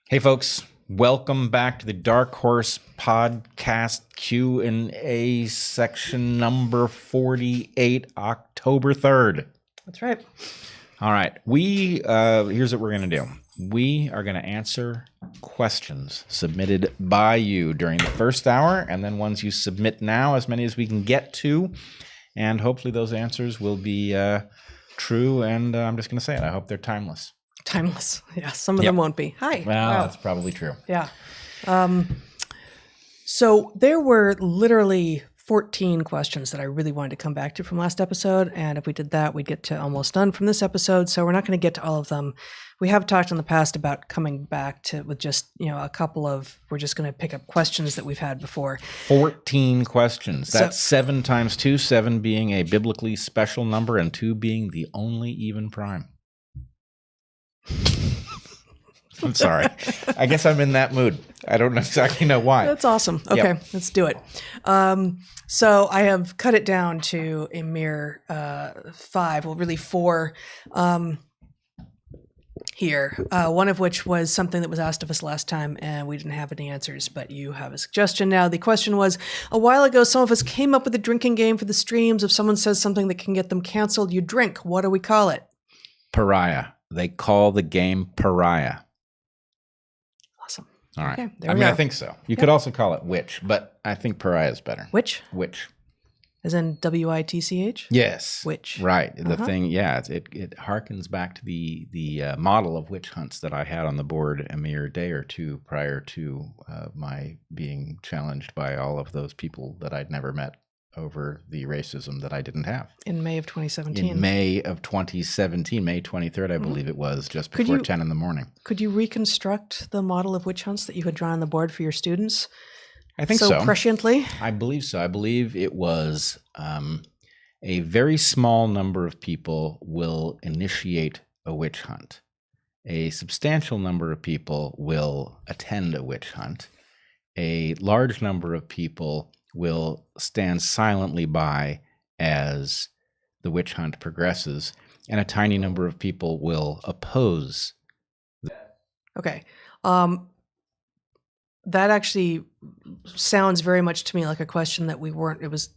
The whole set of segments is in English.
Hey folks, welcome back to the DarkHorse Podcast Q&A section number 48, October 3rd. That's right. All right, here's what we're going to do. We are going to answer questions submitted by you during the first hour, and then ones you submit now, as many as we can get to, and hopefully those answers will be true, and I'm just going to say it, I hope they're timeless. Timeless. Yeah, some of them won't be. Hi. Well, Wow. That's probably true. Yeah. So there were literally 14 questions that I really wanted to come back to from last episode. And if we did that, we'd get to almost done from this episode. So we're not going to get to all of them. We have talked in the past about coming back to with just, a couple of, we're just going to pick up questions that we've had before. 14 questions. That's 7 times 2, 7 being a biblically special number and 2 being the only even prime. I'm sorry. I guess I'm in that mood. I don't exactly know why. That's awesome. Okay, Let's do it. So I have cut it down to a mere 5, well, really 4 here. One of which was something that was asked of us last time, and we didn't have any answers, but you have a suggestion now. The question was, a while ago, some of us came up with a drinking game for the streams. If someone says something that can get them canceled, you drink. What do we call it? Pariah. They call the game Pariah. Awesome. All right. Okay, I think so. You could also call it witch, but I think Pariah is better. Witch? Witch. As in WITCH? Yes. Witch. Right. The thing, it harkens back to the model of witch hunts that I had on the board a mere day or two prior to my being challenged by all of those people that I'd never met over the racism that I didn't have. In May of 2017. In May of 2017, May 23rd, I believe it was, just before 10 in the morning. Could you reconstruct the model of witch hunts that you had drawn on the board for your students? I think so. So presciently? I believe so. I believe it was a very small number of people will initiate a witch hunt. A substantial number of people will attend a witch hunt. A large number of people will stand silently by as the witch hunt progresses, and a tiny number of people will oppose. Okay. That actually sounds very much to me like a question that we weren't, it was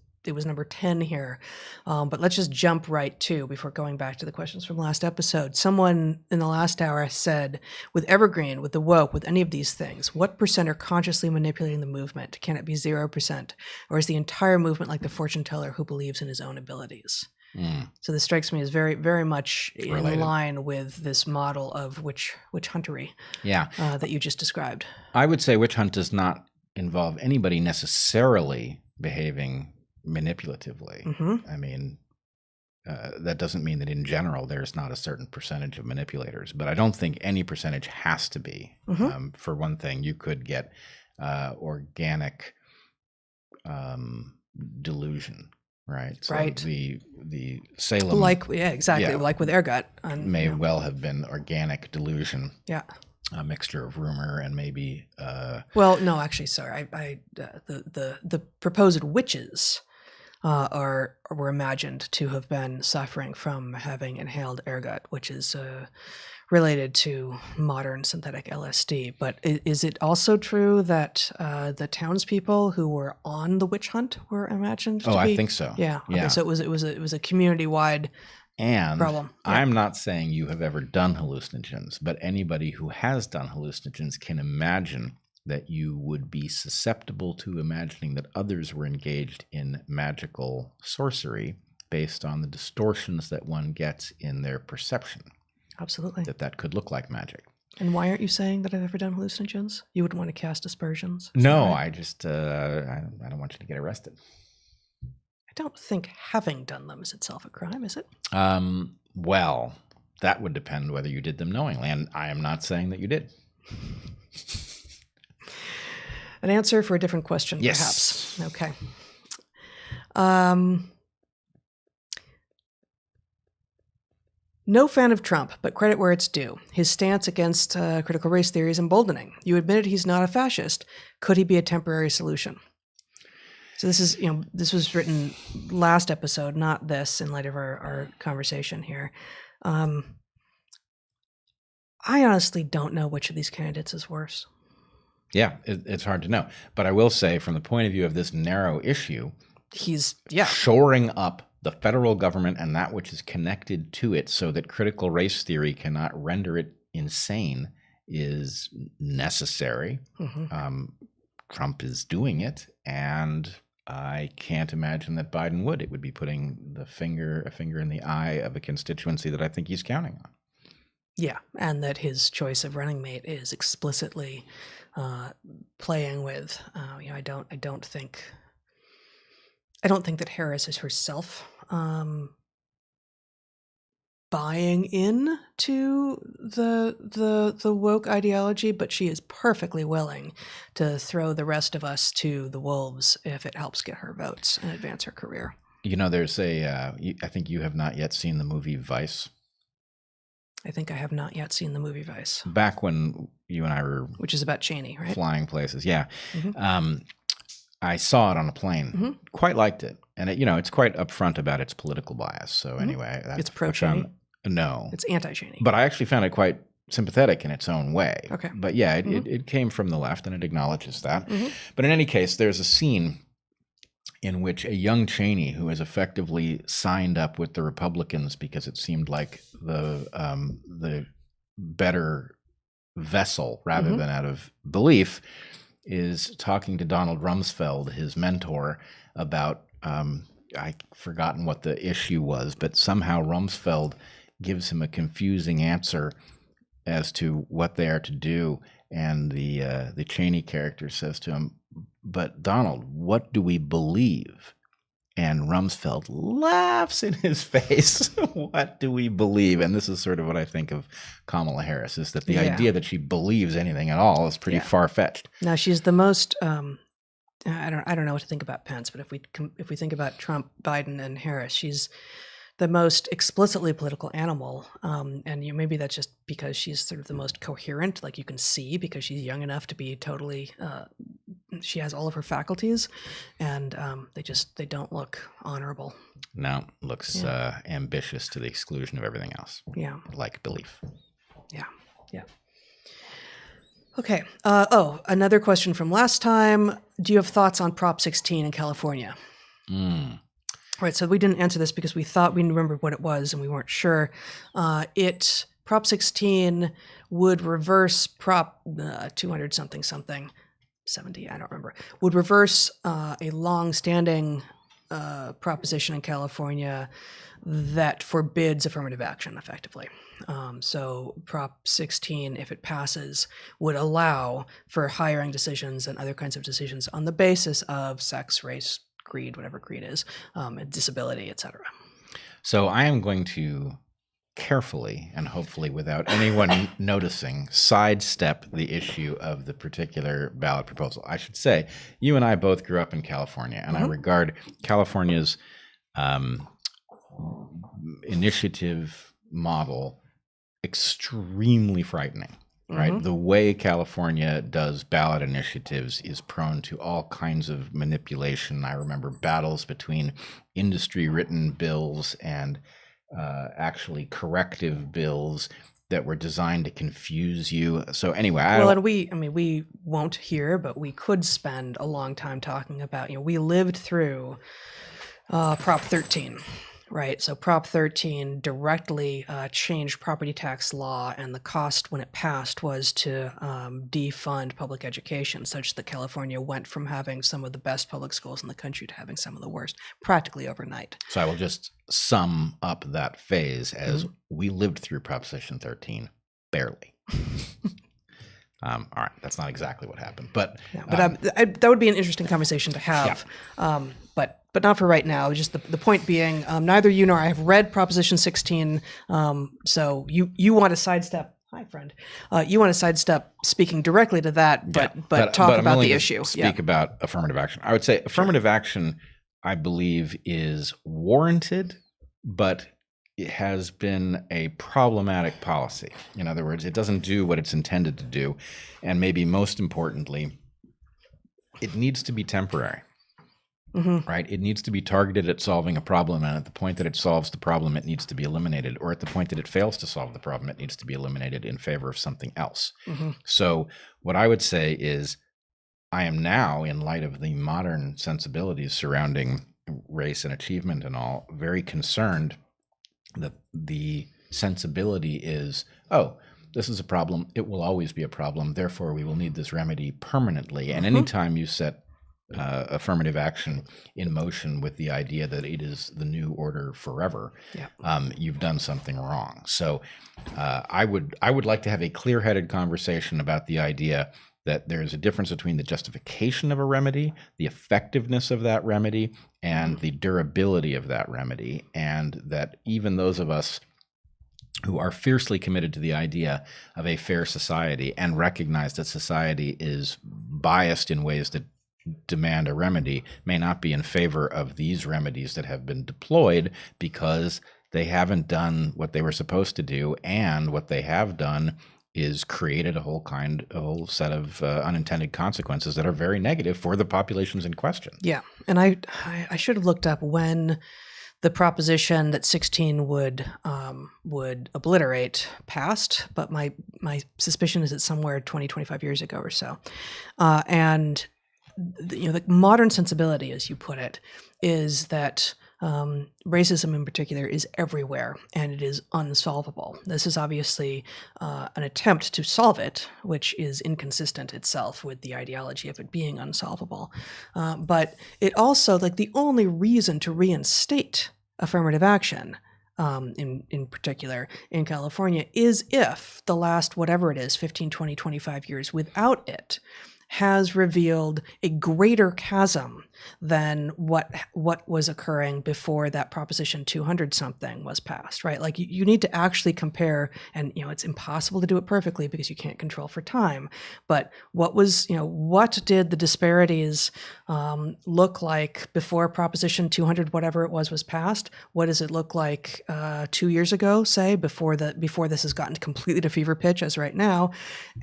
number 10 here. But let's just jump right to, before going back to the questions from last episode. Someone in the last hour said, with Evergreen, with the woke, with any of these things, what percent are consciously manipulating the movement? Can it be 0%? Or is the entire movement like the fortune teller who believes in his own abilities? So this strikes me as very, very much in line with this model of witch huntery that you just described. I would say witch hunt does not involve anybody necessarily behaving manipulatively. I mean, that doesn't mean that in general there's not a certain percentage of manipulators, but I don't think any percentage has to be. For one thing, you could get organic delusion. Right. So right. The Salem, like with Ergut, may well have been organic delusion. Yeah. A mixture of rumor and maybe. Well, no, actually, sorry. The proposed witches were imagined to have been suffering from having inhaled ergot, which is related to modern synthetic LSD. But is it also true that the townspeople who were on the witch hunt were imagined to be? I think so. Yeah. Okay, so it was a community-wide problem. I'm not saying you have ever done hallucinogens, but anybody who has done hallucinogens can imagine that you would be susceptible to imagining that others were engaged in magical sorcery based on the distortions that one gets in their perception. Absolutely. That could look like magic. And why aren't you saying that I've ever done hallucinogens? You wouldn't want to cast aspersions? No, I just, I don't want you to get arrested. I don't think having done them is itself a crime, is it? Well, that would depend whether you did them knowingly, and I am not saying that you did. An answer for a different question, yes. Perhaps. Okay. No fan of Trump, but credit where it's due. His stance against critical race theory is emboldening. You admitted he's not a fascist. Could he be a temporary solution? So this is, this was written last episode, not this, in light of our conversation here. I honestly don't know which of these candidates is worse. Yeah, it's hard to know. But I will say, from the point of view of this narrow issue, He's shoring up the federal government and that which is connected to it so that critical race theory cannot render it insane is necessary. Trump is doing it, and I can't imagine that Biden would. It would be putting a finger in the eye of a constituency that I think he's counting on. Yeah, and that his choice of running mate is explicitly playing with. I don't think that Harris is herself buying in to the woke ideology, but she is perfectly willing to throw the rest of us to the wolves if it helps get her votes and advance her career. There's I think you have not yet seen the movie Vice. I think I have not yet seen the movie Vice. Back when you and I were... Which is about Cheney, right? Flying places, yeah. I saw it on a plane. Quite liked it. And it's quite upfront about its political bias. So anyway... It's pro-Cheney? No. It's anti-Cheney. But I actually found it quite sympathetic in its own way. Okay. But yeah, it came from the left, and it acknowledges that. But in any case, there's a scene in which a young Cheney, who has effectively signed up with the Republicans because it seemed like the better vessel rather than out of belief, is talking to Donald Rumsfeld, his mentor, about I've forgotten what the issue was, but somehow Rumsfeld gives him a confusing answer as to what they are to do, and the Cheney character says to him, "But Donald, what do we believe?" And Rumsfeld laughs in his face. What do we believe? And this is sort of what I think of Kamala Harris, is that the idea that she believes anything at all is pretty far-fetched. Now, she's the most I don't know what to think about Pence, but if we think about Trump, Biden, and Harris, she's the most explicitly political animal, and maybe that's just because she's sort of the most coherent, like you can see, because she's young enough to be totally. She has all of her faculties, and they don't look honorable. No, looks ambitious to the exclusion of everything else. Yeah, like belief. Yeah. Okay. Another question from last time. Do you have thoughts on Prop 16 in California? Right, so we didn't answer this because we thought we remembered what it was and we weren't sure. Prop 16 would reverse Prop 200 something, 70, I don't remember, would reverse a long-standing proposition in California that forbids affirmative action effectively. So Prop 16, if it passes, would allow for hiring decisions and other kinds of decisions on the basis of sex, race, greed, whatever greed is, disability, etc. So I am going to carefully and hopefully without anyone noticing sidestep the issue of the particular ballot proposal. I should say, you and I both grew up in California, and I regard California's initiative model extremely frightening. Right. The way California does ballot initiatives is prone to all kinds of manipulation. I remember battles between industry-written bills and actually corrective bills that were designed to confuse you. So anyway, and we won't here, but we could spend a long time talking about. We lived through Prop 13. Right. So Prop 13 directly changed property tax law, and the cost when it passed was to defund public education, such that California went from having some of the best public schools in the country to having some of the worst practically overnight. So I will just sum up that phase as we lived through Proposition 13 barely. All right. That's not exactly what happened, but that would be an interesting conversation to have. Yeah. But not for right now. Just the point being, neither you nor I have read Proposition 16. So you want to sidestep. Hi, friend. You want to sidestep speaking directly to that, but talk about the issue. Speak about affirmative action. I would say affirmative action, I believe, is warranted, but it has been a problematic policy. In other words, it doesn't do what it's intended to do, and maybe most importantly, it needs to be temporary. right? It needs to be targeted at solving a problem, and at the point that it solves the problem, it needs to be eliminated, or at the point that it fails to solve the problem, it needs to be eliminated in favor of something else. So what I would say is, I am now, in light of the modern sensibilities surrounding race and achievement and all, very concerned that the sensibility is, oh, this is a problem, it will always be a problem, therefore we will need this remedy permanently. And anytime you set affirmative action in motion with the idea that it is the new order forever, you've done something wrong. So I would like to have a clear-headed conversation about the idea that there's a difference between the justification of a remedy, the effectiveness of that remedy, and the durability of that remedy, and that even those of us who are fiercely committed to the idea of a fair society and recognize that society is biased in ways that demand a remedy may not be in favor of these remedies that have been deployed because they haven't done what they were supposed to do, and what they have done is created a whole set of unintended consequences that are very negative for the populations in question. Yeah, and I should have looked up when the proposition that 16 would obliterate passed, but my suspicion is it's somewhere 25 years ago or so, and the modern sensibility, as you put it, is that racism in particular is everywhere and it is unsolvable. This is obviously an attempt to solve it, which is inconsistent itself with the ideology of it being unsolvable. But it also, the only reason to reinstate affirmative action in particular in California is if the last, whatever it is, 15, 20, 25 years without it has revealed a greater chasm than what was occurring before that Proposition 200 something was passed, right? Like you need to actually compare, and it's impossible to do it perfectly because you can't control for time. But what did the disparities look like before Proposition 200, whatever it was passed? What does it look like 2 years ago, say, before this has gotten completely to fever pitch as right now?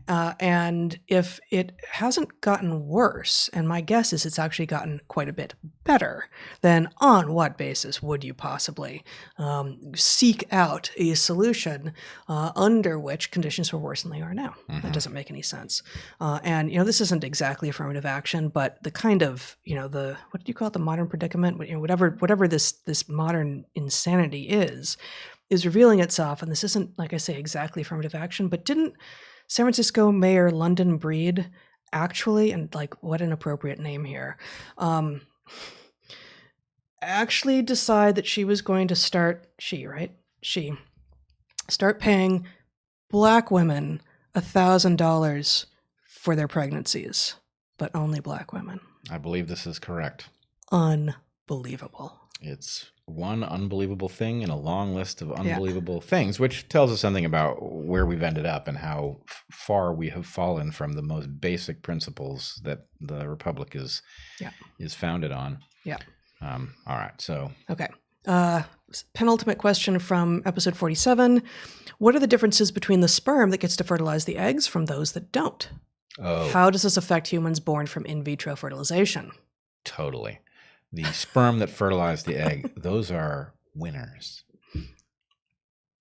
And if it hasn't gotten worse, and my guess is it's actually gotten quite a bit better, then on what basis would you possibly seek out a solution under which conditions were worse than they are now? That doesn't make any sense. And this isn't exactly affirmative action, but the kind of the, what did you call it, the modern predicament? Whatever this modern insanity is revealing itself. And this isn't, like I say, exactly affirmative action, but didn't San Francisco Mayor London Breed actually, and what an appropriate name here, actually decide that she was going to start paying Black women $1,000 for their pregnancies, but only Black women. I believe this is correct. Unbelievable. It's one unbelievable thing in a long list of unbelievable things, which tells us something about where we've ended up and how far we have fallen from the most basic principles that the Republic is founded on. Yeah. All right. So. Okay. Penultimate question from episode 47. What are the differences between the sperm that gets to fertilize the eggs from those that don't? Oh. How does this affect humans born from in vitro fertilization? Totally. The sperm that fertilized the egg, those are winners.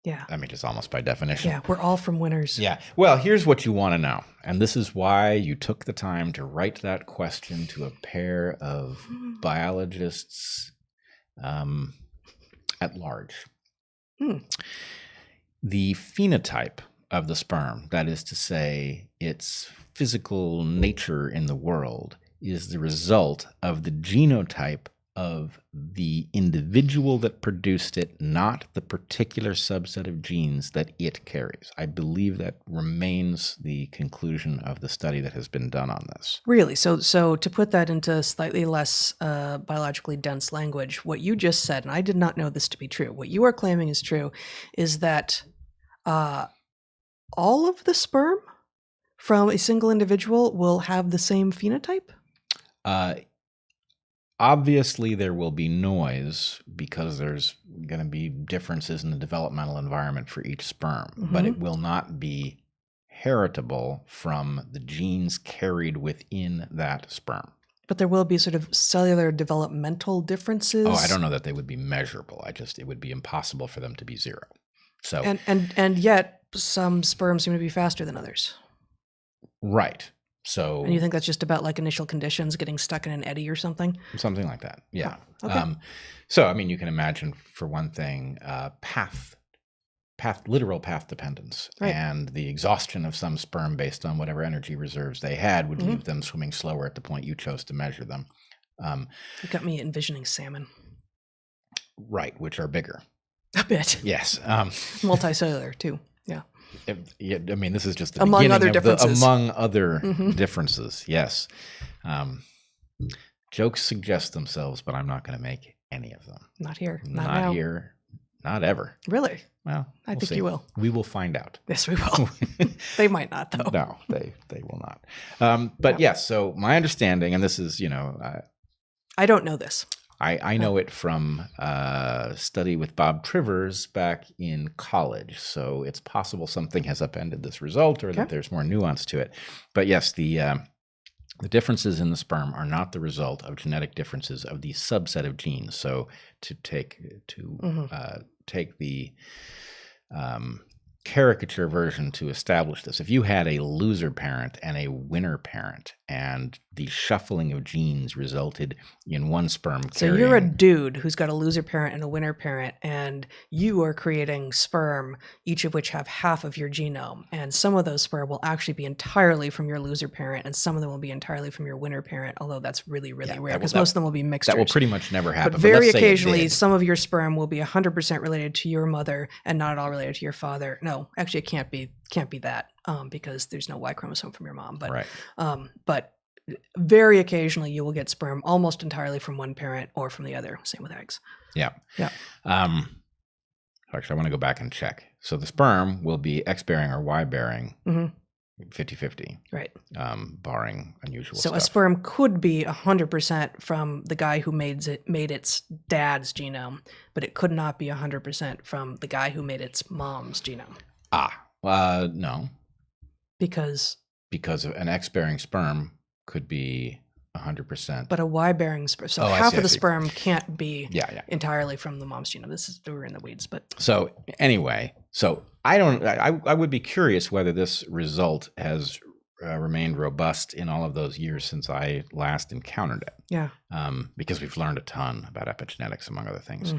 Yeah. I mean, just almost by definition. Yeah, we're all from winners. Yeah. Well, here's what you want to know. And this is why you took the time to write that question to a pair of biologists at large. The phenotype of the sperm, that is to say, its physical nature in the world, is the result of the genotype of the individual that produced it, not the particular subset of genes that it carries. I believe that remains the conclusion of the study that has been done on this. Really? So to put that into slightly less biologically dense language, what you just said, and I did not know this to be true, what you are claiming is true, is that all of the sperm from a single individual will have the same phenotype? Obviously, there will be noise because there's going to be differences in the developmental environment for each sperm, but it will not be heritable from the genes carried within that sperm. But there will be sort of cellular developmental differences. Oh, I don't know that they would be measurable. It would be impossible for them to be zero. So and yet some sperm seem to be faster than others. Right. So, and you think that's just about like initial conditions getting stuck in an eddy or something? Something like that. Yeah. Oh, okay. So, I mean, you can imagine, for one thing, literal path dependence, right. And the exhaustion of some sperm based on whatever energy reserves they had would leave them swimming slower at the point you chose to measure them. You got me envisioning salmon. Right, which are bigger. A bit. Yes. Multicellular too. Yeah. I mean, this is just the among beginning other of differences. Among other differences, yes. Jokes suggest themselves, but I'm not going to make any of them. Not here. Not now. Here. Not ever. Really? Well, I think you will. We will find out. Yes, we will. They might not, though. No, they will not. But yes, so my understanding, and this is, I don't know this. I know it from study with Bob Trivers back in college. So it's possible something has upended this result, or that there's more nuance to it. But yes, the differences in the sperm are not the result of genetic differences of the subset of genes. So to take the caricature version to establish this, if you had a loser parent and a winner parent, and the shuffling of genes resulted in one sperm carrying... So you're a dude who's got a loser parent and a winner parent, and you are creating sperm, each of which have half of your genome, and some of those sperm will actually be entirely from your loser parent, and some of them will be entirely from your winner parent, although that's really, really rare, because most of them will be mixtures. That will pretty much never happen. But very occasionally, some of your sperm will be 100% related to your mother and not at all related to your father. No, actually, it can't be that, because there's no Y chromosome from your mom. But right. But very occasionally, you will get sperm almost entirely from one parent or from the other. Same with eggs. Yeah. Yeah. Actually, I want to go back and check. So the sperm will be X-bearing or Y-bearing, 50-50. Right. Barring unusual stuff. So a sperm could be 100% from the guy who made its dad's genome, but it could not be 100% from the guy who made its mom's genome. No. Because an X-bearing sperm could be 100%. But a Y-bearing sperm, so half of the sperm can't be entirely from the mom's genome. We're in the weeds, but so anyway, I would be curious whether this result has remained robust in all of those years since I last encountered it. Yeah. Because we've learned a ton about epigenetics, among other things.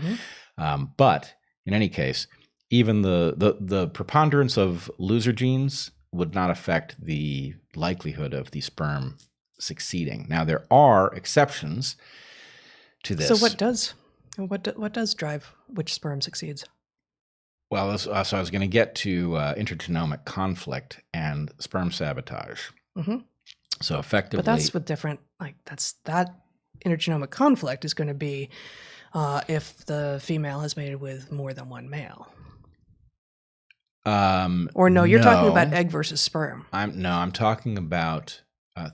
But in any case, even the preponderance of loser genes would not affect the likelihood of the sperm succeeding. Now, there are exceptions to this. So what does drive which sperm succeeds? Well, so I was going to get to intergenomic conflict and sperm sabotage. So effectively, but that's with different. That intergenomic conflict is going to be if the female has mated with more than one male. Or no, you're talking about egg versus sperm. I'm talking about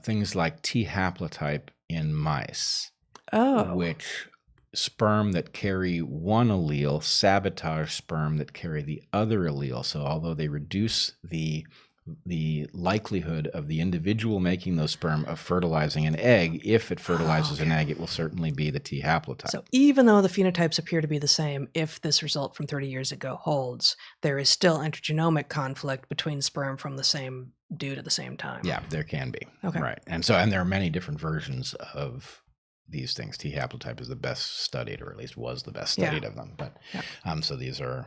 things like T haplotype in mice. Which sperm that carry one allele sabotage sperm that carry the other allele. So although they reduce the likelihood of the individual making those sperm of fertilizing an egg, if it fertilizes an egg, it will certainly be the T haplotype. So even though the phenotypes appear to be the same, if this result from 30 years ago holds, there is still intergenomic conflict between sperm from the same dude at the same time. Yeah, there can be. Okay. Right. And there are many different versions of these things. T haplotype is the best studied, or at least was the best studied of them. But so these are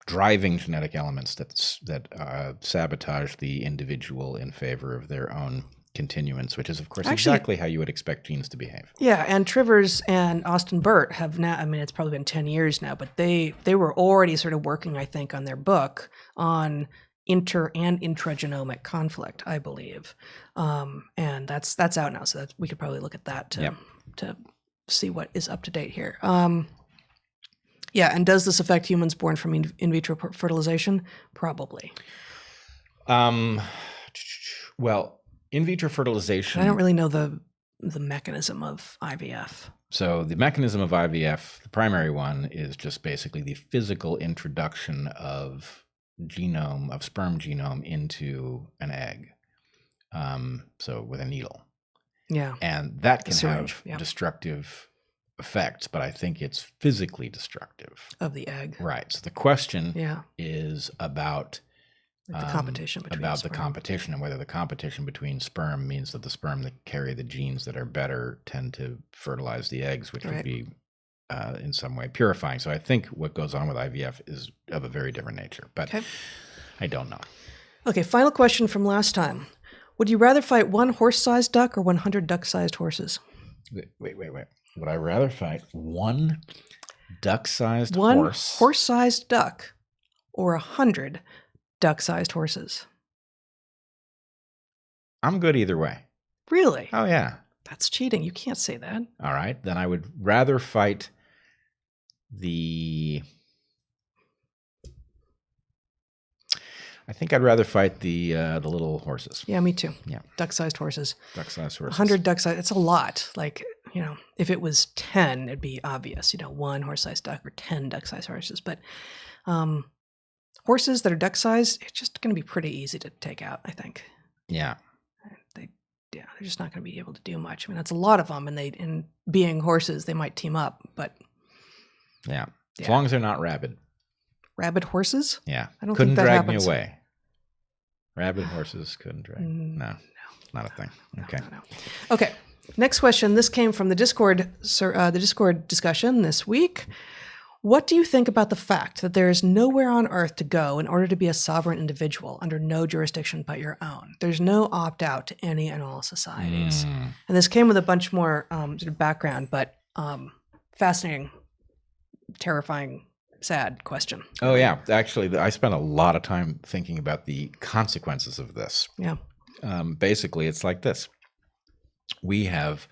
driving genetic elements that sabotage the individual in favor of their own continuance, which is, of course, exactly how you would expect genes to behave. Yeah, and Trivers and Austin Burt have now, I mean, it's probably been 10 years now, but they were already sort of working, I think, on their book on inter and intragenomic conflict, I believe. And that's out now, so we could probably look at that to see what is up to date here. Yeah, and does this affect humans born from in vitro fertilization? Probably. Well, in vitro fertilization... I don't really know the mechanism of IVF. So the mechanism of IVF, the primary one, is just basically the physical introduction of sperm genome into an egg. So with a needle. Yeah. And that can syringe, have yeah. destructive effects, but I think it's physically destructive. Of the egg. Right. So the question Yeah. is about Like the competition between the sperm. competition, and whether the competition between sperm means that the sperm that carry the genes that are better tend to fertilize the eggs, which would be in some way purifying. So I think what goes on with IVF is of a very different nature, but I don't know. Okay, final question from last time. Would you rather fight one horse-sized duck or 100 duck-sized horses? Wait. Would I rather fight one duck-sized One horse? horse-sized duck or 100 duck-sized horses? I'm good either way. Really? Oh, yeah. That's cheating. You can't say that. All right. Then I would rather fight I think I'd rather fight the little horses. Yeah, me too. Yeah. Duck-sized horses. Duck-sized horses. 100 duck-sized, it's a lot. Like, if it was 10, it'd be obvious, one horse-sized duck or 10 duck-sized horses. But horses that are duck-sized, it's just going to be pretty easy to take out, I think. Yeah. They're just not going to be able to do much. I mean, that's a lot of them, and being horses, they might team up, but... Yeah. As long as they're not rabid. Rabid horses? Yeah. I don't couldn't think that drag happens. me away. Rabid horses couldn't drag. No, not a thing. Okay. No. Okay. Next question. This came from the Discord discussion this week. What do you think about the fact that there is nowhere on Earth to go in order to be a sovereign individual under no jurisdiction but your own? There's no opt-out to any and all societies. And this came with a bunch more sort of background, but fascinating, terrifying, sad question. Oh, yeah. Actually, I spent a lot of time thinking about the consequences of this. Yeah. Basically, it's like this. We have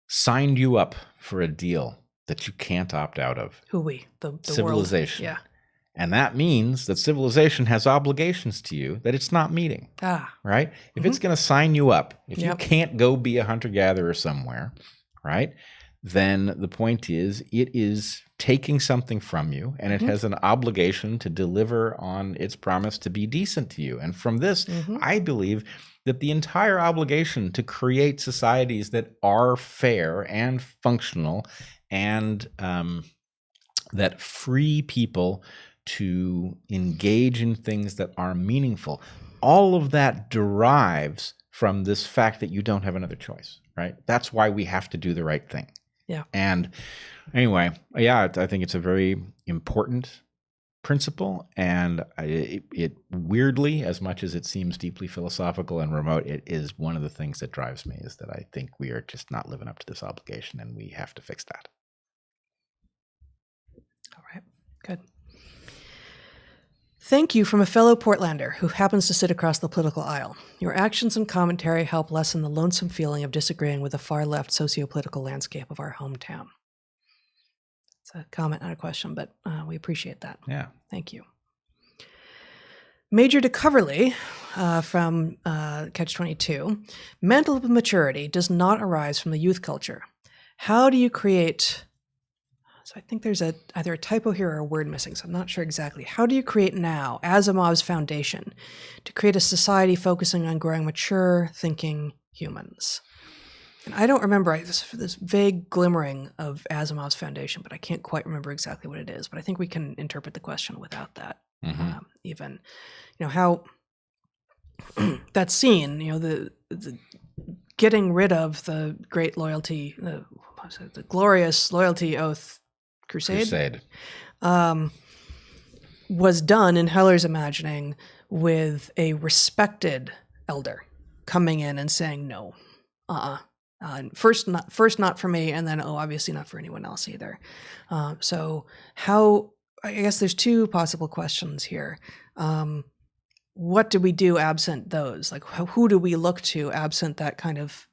signed you up for a deal that you can't opt out of. Who we? The civilization. World. Yeah. And that means that civilization has obligations to you that it's not meeting. Right? If it's going to sign you up, if you can't go be a hunter-gatherer somewhere, right, then the point is it is taking something from you, and it has an obligation to deliver on its promise to be decent to you. And from this, I believe that the entire obligation to create societies that are fair and functional and that free people to engage in things that are meaningful, all of that derives from this fact that you don't have another choice, right? That's why we have to do the right thing. Yeah. And anyway, I think it's a very important principle, and it weirdly, as much as it seems deeply philosophical and remote, it is one of the things that drives me, is that I think we are just not living up to this obligation, and we have to fix that. All right. Good. Thank you from a fellow Portlander who happens to sit across the political aisle. Your actions and commentary help lessen the lonesome feeling of disagreeing with the far-left socio-political landscape of our hometown. It's a comment, not a question, but we appreciate that. Yeah. Thank you. Major de Coverley from Catch-22. Mental maturity does not arise from the youth culture. How do you create... So I think there's either a typo here or a word missing, so I'm not sure exactly. How do you create now Asimov's foundation to create a society focusing on growing mature, thinking humans? And I don't remember this vague glimmering of Asimov's foundation, but I can't quite remember exactly what it is. But I think we can interpret the question without that. Even, how that scene, the getting rid of the great loyalty, the glorious loyalty oath crusade. Was done in Heller's imagining with a respected elder coming in and saying no, first not for me, and then obviously not for anyone else either. So how? I guess there's two possible questions here. What do we do absent those? Like, who do we look to absent that kind of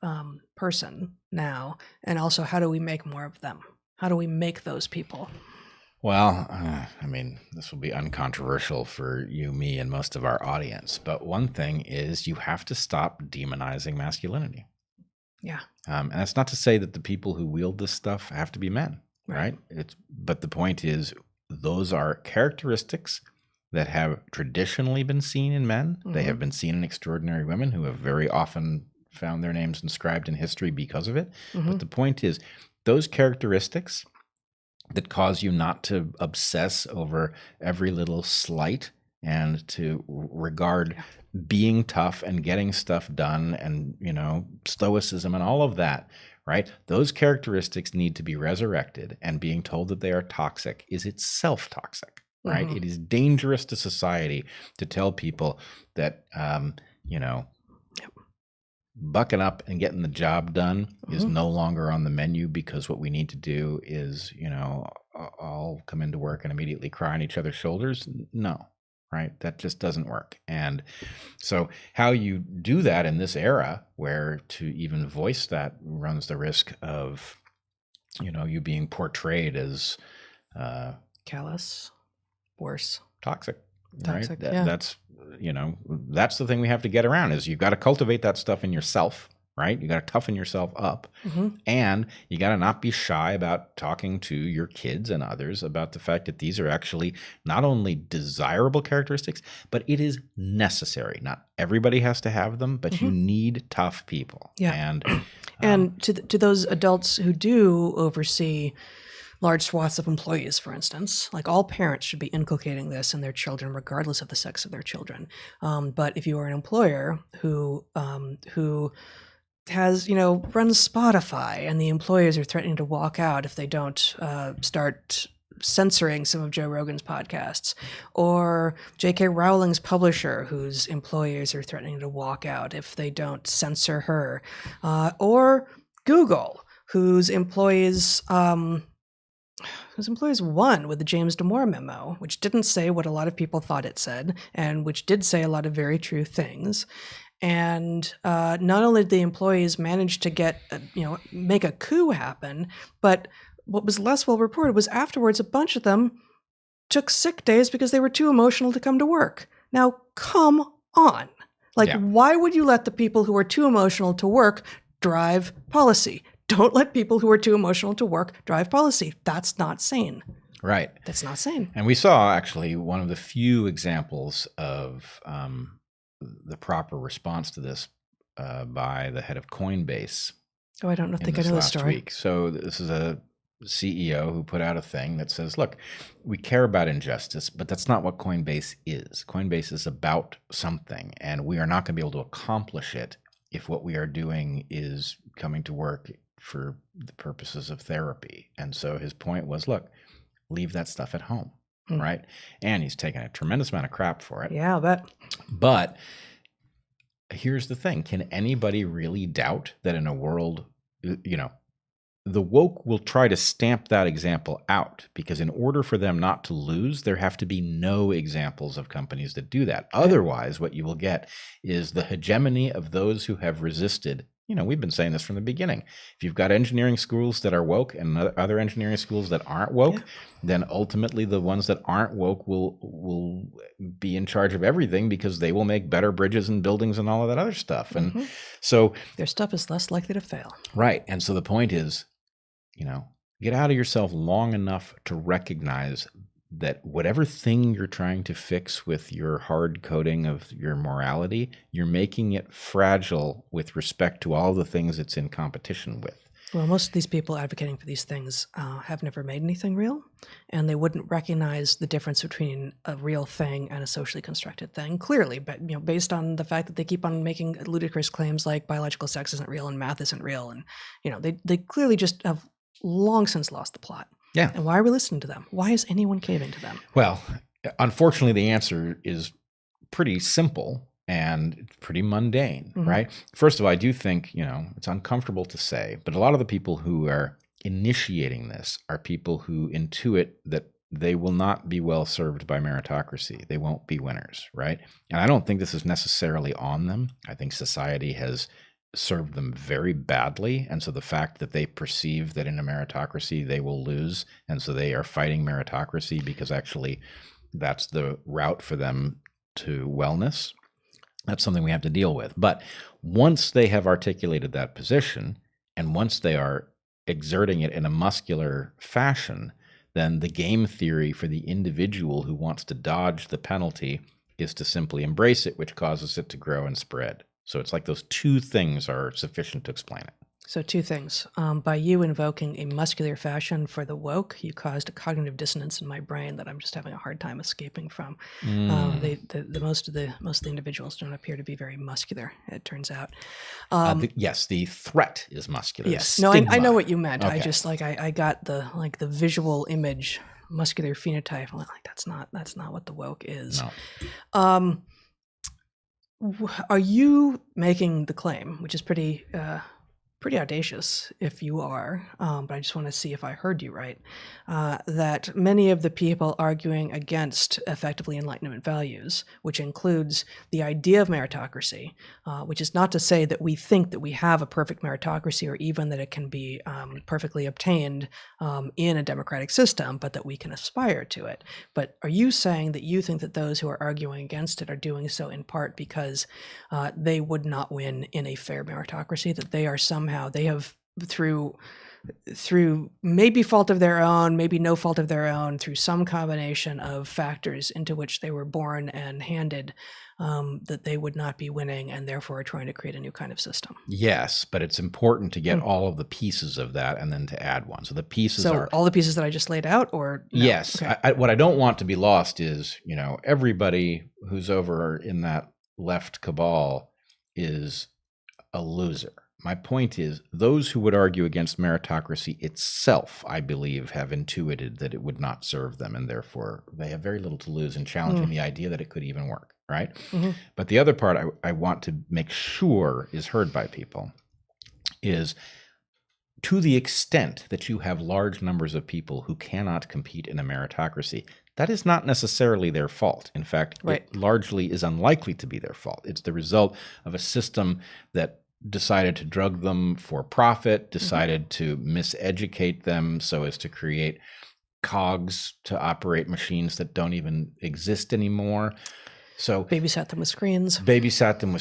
person now? And also, how do we make more of them? How do we make those people? Well, this will be uncontroversial for you, me, and most of our audience. But one thing is you have to stop demonizing masculinity. Yeah. And that's not to say that the people who wield this stuff have to be men, right? But the point is, those are characteristics that have traditionally been seen in men. They have been seen in extraordinary women who have very often found their names inscribed in history because of it. Mm-hmm. But the point is, those characteristics that cause you not to obsess over every little slight and to regard being tough and getting stuff done and, stoicism and all of that, right? Those characteristics need to be resurrected, and being told that they are toxic is itself toxic, right? Mm-hmm. It is dangerous to society to tell people that, bucking up and getting the job done is no longer on the menu, because what we need to do is, all come into work and immediately cry on each other's shoulders. No, right? That just doesn't work. And so how you do that in this era, where to even voice that runs the risk of, you being portrayed as callous, worse, toxic. Toxic, Right? yeah. That's the thing we have to get around, is you've got to cultivate that stuff in yourself, right? You got to toughen yourself up, and you got to not be shy about talking to your kids and others about the fact that these are actually not only desirable characteristics, but it is necessary. Not everybody has to have them, but you need tough people. Yeah. And to those adults who do oversee large swaths of employees, for instance, like, all parents should be inculcating this in their children, regardless of the sex of their children. But if you are an employer who has, runs Spotify, and the employees are threatening to walk out if they don't start censoring some of Joe Rogan's podcasts, or J.K. Rowling's publisher, whose employees are threatening to walk out if they don't censor her, or Google, whose employees won with the James Damore memo, which didn't say what a lot of people thought it said, and which did say a lot of very true things. And not only did the employees manage to get, make a coup happen, but what was less well reported was afterwards a bunch of them took sick days because they were too emotional to come to work. Now, come on. Why would you let the people who are too emotional to work drive policy? Don't let people who are too emotional to work drive policy. That's not sane. Right. That's not sane. And we saw, actually, one of the few examples of the proper response to this by the head of Coinbase. Oh, I don't think I know the story. Week. So this is a CEO who put out a thing that says, look, we care about injustice, but that's not what Coinbase is. Coinbase is about something, and we are not going to be able to accomplish it if what we are doing is coming to work for the purposes of therapy. And so his point was, look, leave that stuff at home, right? And he's taken a tremendous amount of crap for it. Yeah, I bet. But here's the thing. Can anybody really doubt that in a world, the woke will try to stamp that example out, because in order for them not to lose, there have to be no examples of companies that do that. Otherwise, what you will get is the hegemony of those who have resisted. We've been saying this from the beginning. If you've got engineering schools that are woke and other engineering schools that aren't woke, then ultimately the ones that aren't woke will be in charge of everything, because they will make better bridges and buildings and all of that other stuff. And so their stuff is less likely to fail. Right. And so the point is, get out of yourself long enough to recognize that whatever thing you're trying to fix with your hard coding of your morality, you're making it fragile with respect to all the things it's in competition with. Well, most of these people advocating for these things have never made anything real, and they wouldn't recognize the difference between a real thing and a socially constructed thing, clearly, but based on the fact that they keep on making ludicrous claims like biological sex isn't real and math isn't real, and they clearly just have long since lost the plot. Yeah. And why are we listening to them? Why is anyone caving to them? Well, unfortunately, the answer is pretty simple and pretty mundane, right? First of all, I do think, it's uncomfortable to say, but a lot of the people who are initiating this are people who intuit that they will not be well served by meritocracy. They won't be winners, right? And I don't think this is necessarily on them. I think society has served them very badly. And so the fact that they perceive that in a meritocracy they will lose, and so they are fighting meritocracy because actually that's the route for them to wellness, that's something we have to deal with. But once they have articulated that position, and once they are exerting it in a muscular fashion, then the game theory for the individual who wants to dodge the penalty is to simply embrace it, which causes it to grow and spread. So it's like those two things are sufficient to explain it. So two things. By you invoking a muscular fashion for the woke, you caused a cognitive dissonance in my brain that I'm just having a hard time escaping from. Most of the individuals don't appear to be very muscular, it turns out. Yes, the threat is muscular. Yes, no, I know what you meant. Okay. I just I got the visual image, muscular phenotype. I'm like, that's not what the woke is. No. Are you making the claim, which is pretty audacious if you are, but I just want to see if I heard you right, that many of the people arguing against effectively Enlightenment values, which includes the idea of meritocracy, which is not to say that we think that we have a perfect meritocracy or even that it can be perfectly obtained in a democratic system, but that we can aspire to it. But are you saying that you think that those who are arguing against it are doing so in part because they would not win in a fair meritocracy, that they are somehow, they have through maybe fault of their own, maybe no fault of their own, through some combination of factors into which they were born and handed, that they would not be winning and therefore are trying to create a new kind of system? Yes, but it's important to get all of the pieces of that and then to add one. So the pieces are all the pieces that I just laid out, or no? Yes. Okay. What I don't want to be lost is, everybody who's over in that left cabal is a loser. My point is, those who would argue against meritocracy itself, I believe, have intuited that it would not serve them, and therefore they have very little to lose in challenging the idea that it could even work, right? Mm-hmm. But the other part I want to make sure is heard by people is, to the extent that you have large numbers of people who cannot compete in a meritocracy, that is not necessarily their fault. In fact, It largely is unlikely to be their fault. It's the result of a system that decided to drug them for profit, decided to miseducate them so as to create cogs to operate machines that don't even exist anymore. So babysat them with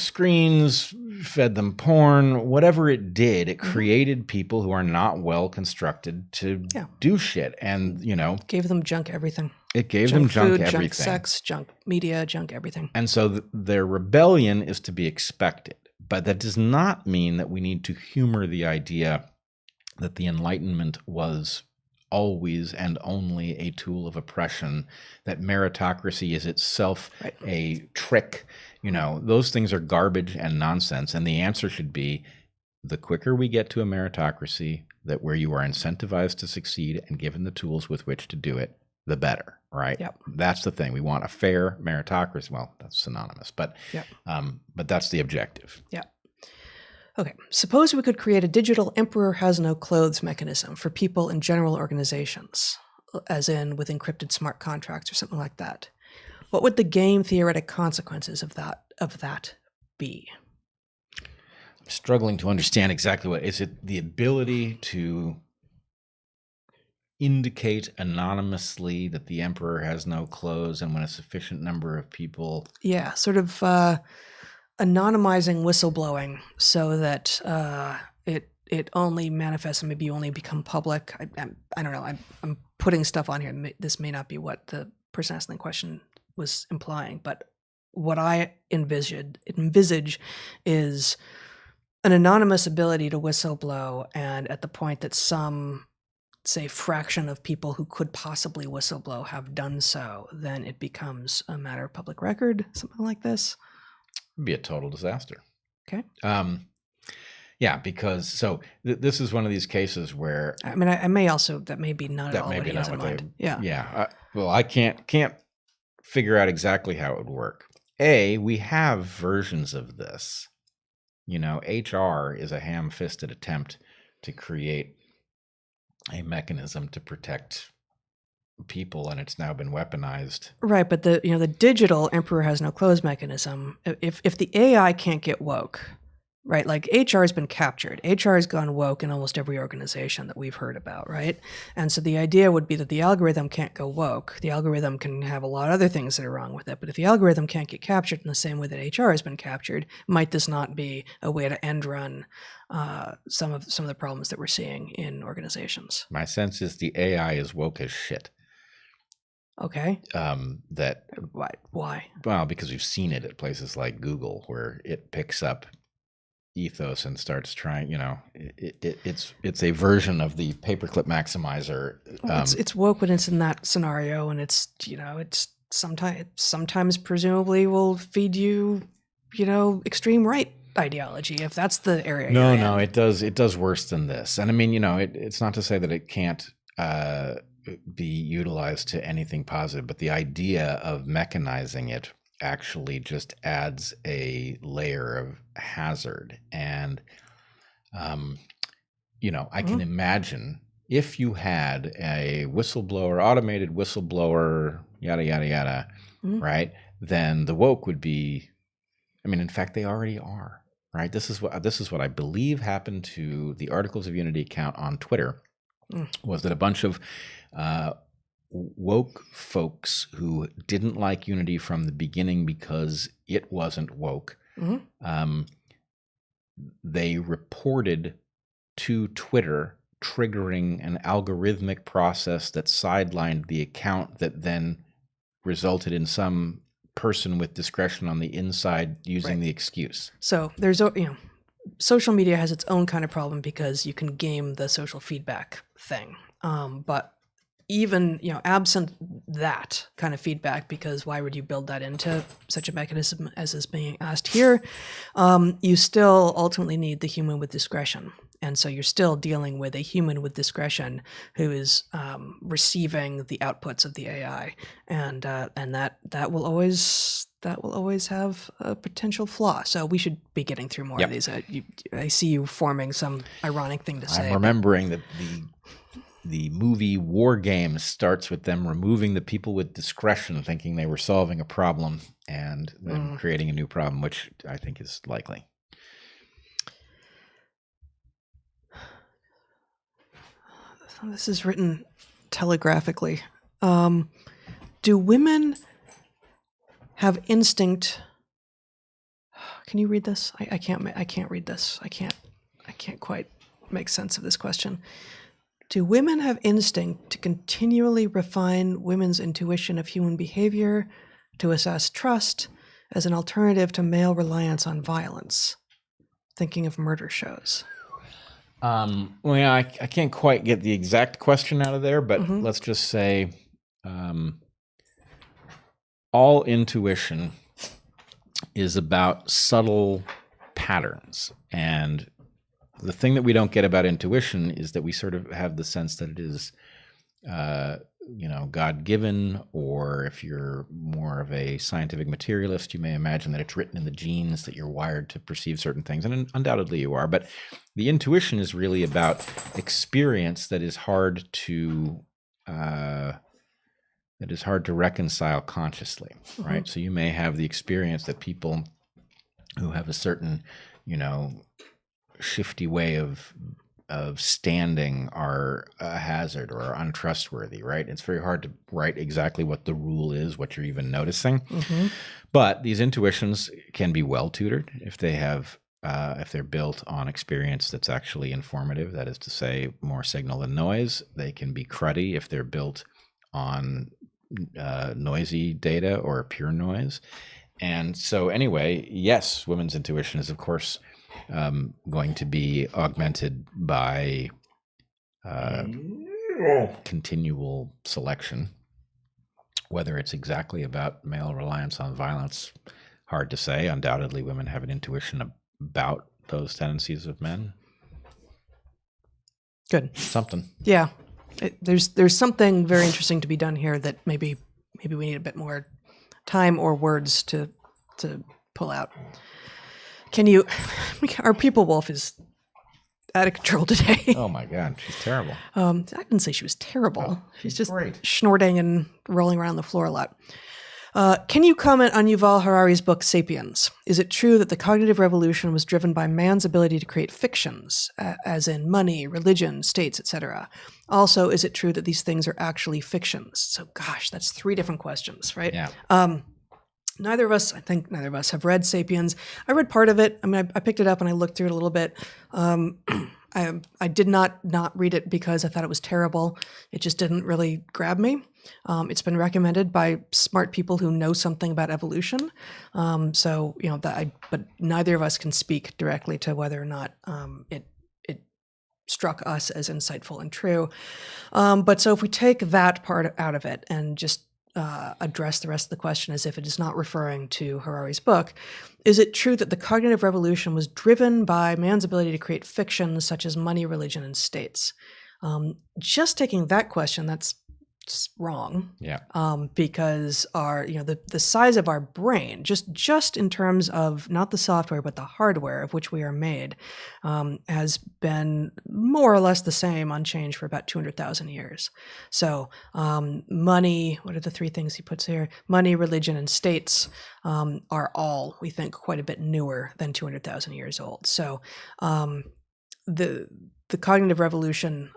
screens, fed them porn, whatever it did, it created people who are not well constructed to do shit. And, gave them junk everything. It gave them junk food, everything. Junk sex, junk media, junk everything. And so their rebellion is to be expected. But that does not mean that we need to humor the idea that the Enlightenment was always and only a tool of oppression, that meritocracy is itself a trick. Those things are garbage and nonsense. And the answer should be, the quicker we get to a meritocracy that where you are incentivized to succeed and given the tools with which to do it, the better, right? Yep. That's the thing. We want a fair meritocracy. Well, that's synonymous, but that's the objective. Yeah. Okay. Suppose we could create a digital emperor has no clothes mechanism for people in general organizations, as in with encrypted smart contracts or something like that. What would the game theoretic consequences of that be? I'm struggling to understand exactly what is it. The ability to indicate anonymously that the emperor has no clothes, and when a sufficient number of people... Yeah, sort of anonymizing whistleblowing so that it only manifests and maybe only become public. I don't know. I'm putting stuff on here. This may not be what the person asking the question was implying, but what I envisage is an anonymous ability to whistleblow, and at the point that some, say, fraction of people who could possibly whistleblow have done so, then it becomes a matter of public record, something like this. It'd be a total disaster. Okay. Yeah, because this is one of these cases where... I mean, I may also, that may be not at all what he has in mind. Well, I can't figure out exactly how it would work. We have versions of this. HR is a ham-fisted attempt to create a mechanism to protect people, and it's now been weaponized. Right, but the digital emperor has no clothes mechanism. If the AI can't get woke, right? Like HR has been captured. HR has gone woke in almost every organization that we've heard about, right? And so the idea would be that the algorithm can't go woke. The algorithm can have a lot of other things that are wrong with it, but if the algorithm can't get captured in the same way that HR has been captured, might this not be a way to end run some of the problems that we're seeing in organizations? My sense is the AI is woke as shit. Okay. That Why? well, because we've seen it at places like Google, where it picks up ethos and starts trying. It's a version of the paperclip maximizer. Well, it's woke when it's in that scenario, and it's sometimes presumably will feed you, extreme right ideology if that's the area. No, it does worse than this. And I mean, it's not to say that it can't be utilized to anything positive, but the idea of mechanizing it actually just adds a layer of hazard. And I can imagine if you had a automated whistleblower, yada yada yada, right, then the woke would be, in fact they already are, right? This is what I believe happened to the Articles of Unity account on Twitter, was that a bunch of woke folks who didn't like Unity from the beginning because it wasn't woke, they reported to Twitter, triggering an algorithmic process that sidelined the account, that then resulted in some person with discretion on the inside using the excuse. So there's social media has its own kind of problem because you can game the social feedback thing. But even, absent that kind of feedback, because why would you build that into such a mechanism as is being asked here? You still ultimately need the human with discretion. And so you're still dealing with a human with discretion who is receiving the outputs of the AI, and that will always have a potential flaw. So we should be getting through more of these. I see you forming some ironic thing to say. I'm remembering that the movie War Games starts with them removing the people with discretion, thinking they were solving a problem, and then creating a new problem, which I think is likely. This is written telegraphically. Do women have instinct? Can you read this? I can't read this. I can't quite make sense of this question. Do women have instinct to continually refine women's intuition of human behavior, to assess trust as an alternative to male reliance on violence? Thinking of murder shows. I can't quite get the exact question out of there, but let's just say all intuition is about subtle patterns. And the thing that we don't get about intuition is that we sort of have the sense that it is, God-given, or if you're more of a scientific materialist, you may imagine that it's written in the genes, that you're wired to perceive certain things, and undoubtedly you are. But the intuition is really about experience that is hard to reconcile consciously, right? So you may have the experience that people who have a certain, shifty way of standing are a hazard or are untrustworthy, right? It's very hard to write exactly what the rule is, what you're even noticing. But these intuitions can be well tutored if they have, if they're built on experience that's actually informative, that is to say, more signal than noise. They can be cruddy if they're built on noisy data or pure noise. And so anyway, yes, women's intuition is, of course, going to be augmented by continual selection. Whether it's exactly about male reliance on violence, hard to say. Undoubtedly, women have an intuition about those tendencies of men. Good. Something. Yeah. There's something very interesting to be done here that maybe we need a bit more time or words to pull out. Our people wolf is out of control today. Oh my God, she's terrible. I didn't say she was terrible. She's just great. Snorting and rolling around the floor a lot. Can you comment on Yuval Harari's book, Sapiens? Is it true that the cognitive revolution was driven by man's ability to create fictions, as in money, religion, states, etc.? Also, is it true that these things are actually fictions? So, gosh, that's 3 different questions, right? Yeah. I think neither of us have read Sapiens. I read part of it. I mean, I picked it up and I looked through it a little bit. I did not read it because I thought it was terrible. It just didn't really grab me. It's been recommended by smart people who know something about evolution. But neither of us can speak directly to whether or not it struck us as insightful and true. But so if we take that part out of it and just address the rest of the question as if it is not referring to Harari's book, is it true that the cognitive revolution was driven by man's ability to create fictions such as money, religion, and states? Just taking that question, that's wrong. Yeah. Because the size of our brain, just in terms of not the software but the hardware of which we are made, has been more or less the same, unchanged for about 200,000 years. So money, what are the three things he puts here? Money, religion, and states are all, we think, quite a bit newer than 200,000 years old. So the cognitive revolution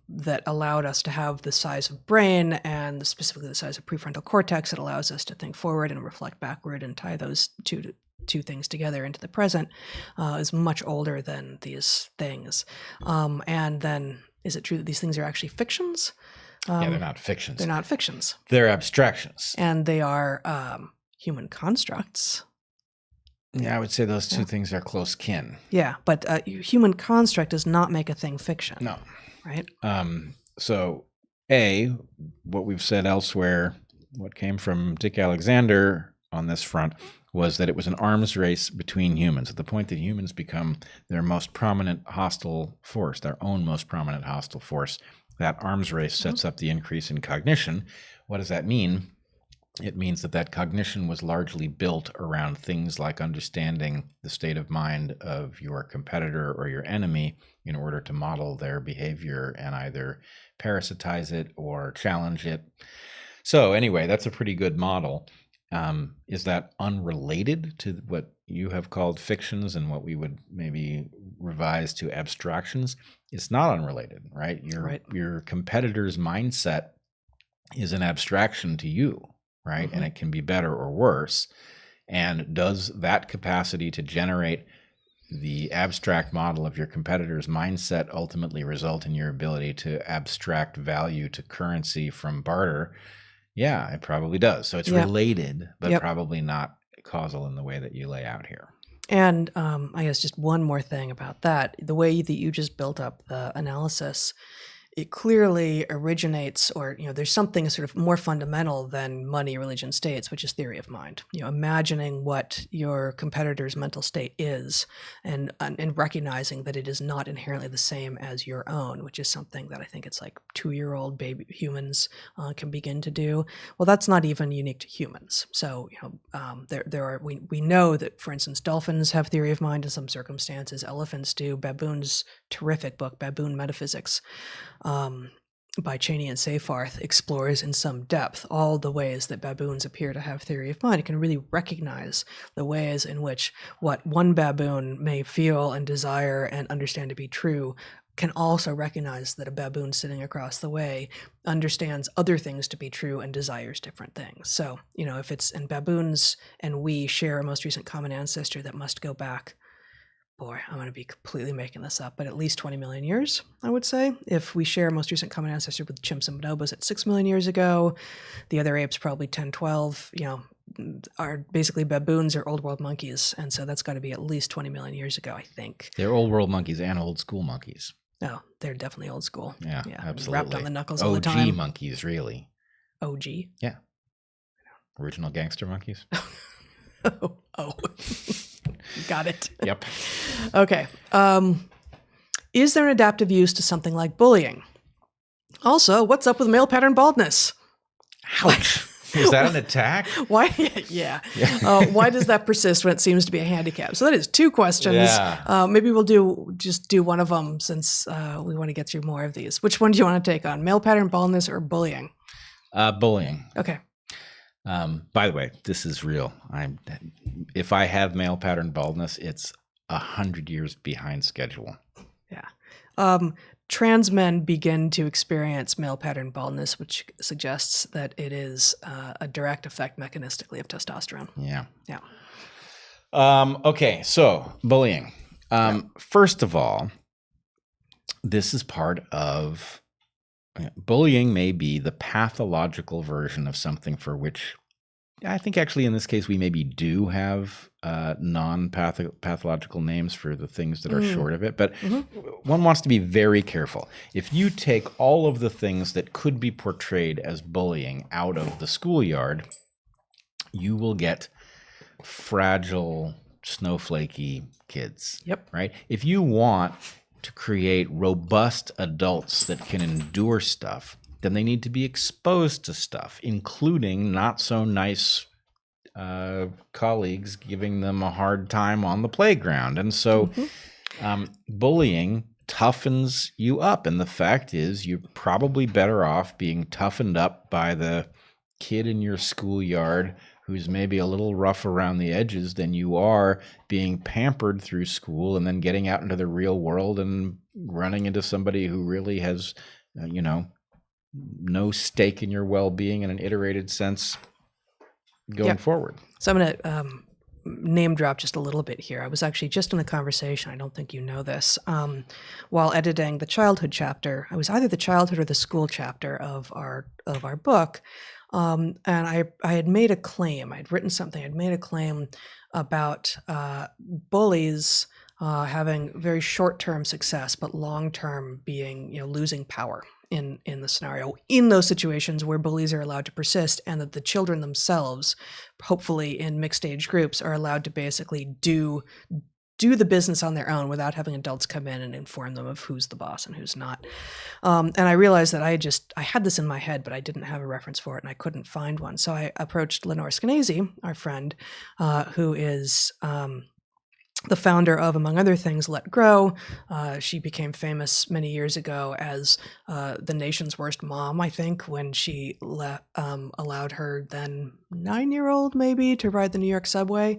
that allowed us to have the size of brain and specifically the size of prefrontal cortex that allows us to think forward and reflect backward and tie those two things together into the present is much older than these things. And then, is it true that these things are actually fictions? They're not fictions. They're not fictions. They're abstractions. And they are human constructs. Yeah, I would say those two things are close kin. Yeah, but human construct does not make a thing fiction. No. Right? So, what we've said elsewhere, what came from Dick Alexander on this front was that it was an arms race between humans, at the point that humans become their most prominent hostile force, their own most prominent hostile force. That arms race sets up the increase in cognition. What does that mean? It means that cognition was largely built around things like understanding the state of mind of your competitor or your enemy in order to model their behavior and either parasitize it or challenge it. So anyway, that's a pretty good model. Is that unrelated to what you have called fictions and what we would maybe revise to abstractions? It's not unrelated, right? Your competitor's mindset is an abstraction to you. Right. Mm-hmm. And it can be better or worse. And does that capacity to generate the abstract model of your competitor's mindset ultimately result in your ability to abstract value to currency from barter? Yeah, it probably does. So it's related, but probably not causal in the way that you lay out here. And I guess just one more thing about that. The way that you just built up the analysis, it clearly originates, or there's something sort of more fundamental than money, religion, states, which is theory of mind. Imagining what your competitor's mental state is, and recognizing that it is not inherently the same as your own, which is something that I think it's like 2-year-old baby humans can begin to do. Well, that's not even unique to humans. So we know that, for instance, dolphins have theory of mind in some circumstances. Elephants do. Baboons, terrific book, Baboon Metaphysics, by Cheney and Seyfarth, explores in some depth all the ways that baboons appear to have theory of mind. It can really recognize the ways in which what one baboon may feel and desire and understand to be true can also recognize that a baboon sitting across the way understands other things to be true and desires different things. So, if it's, and baboons and we share a most recent common ancestor that must go back, boy, I'm going to be completely making this up, but at least 20 million years, I would say. If we share a most recent common ancestor with chimps and bonobos at 6 million years ago, the other apes probably 10, 12, are basically baboons or old world monkeys. And so that's got to be at least 20 million years ago, I think. They're old world monkeys and old school monkeys. Oh, they're definitely old school. Yeah, absolutely. Wrapped on the knuckles all the time. OG monkeys, really. OG? Yeah. Original gangster monkeys. Oh. Got it. Yep. Okay. Is there an adaptive use to something like bullying? Also, what's up with male pattern baldness? Ouch. Is that an attack? Why? Yeah. Why does that persist when it seems to be a handicap? So that is 2 questions. Yeah. Maybe we'll do one of them since we want to get through more of these. Which one do you want to take on? Male pattern baldness or bullying? Bullying. Okay. By the way, this is real. If I have male pattern baldness, it's 100 years behind schedule. Yeah. Trans men begin to experience male pattern baldness, which suggests that it is a direct effect mechanistically of testosterone. Yeah. Yeah. Okay, so bullying. First of all, this is part of bullying may be the pathological version of something for which I think actually in this case we maybe do have non-pathological names for the things that are short of it, but one wants to be very careful. If you take all of the things that could be portrayed as bullying out of the schoolyard, you will get fragile, snowflakey kids. Yep. Right? If you want to create robust adults that can endure stuff, then they need to be exposed to stuff, including not so nice colleagues giving them a hard time on the playground. And so bullying toughens you up. And the fact is, you're probably better off being toughened up by the kid in your schoolyard who's maybe a little rough around the edges than you are being pampered through school and then getting out into the real world and running into somebody who really has, no stake in your well-being in an iterated sense going forward. So I'm going to name drop just a little bit here. I was actually just in a conversation, I don't think you know this, while editing the childhood chapter. I was either the childhood or the school chapter of our book. And I had made a claim. I'd written something. I'd made a claim about bullies having very short-term success, but long-term being, losing power in the scenario, in those situations where bullies are allowed to persist, and that the children themselves, hopefully in mixed age groups, are allowed to basically do the business on their own without having adults come in and inform them of who's the boss and who's not. And I realized that I had this in my head, but I didn't have a reference for it and I couldn't find one. So I approached Lenore Skenazy, our friend, who is the founder of, among other things, Let Grow. She became famous many years ago as the nation's worst mom, I think, when she allowed her then 9-year-old maybe to ride the New York subway.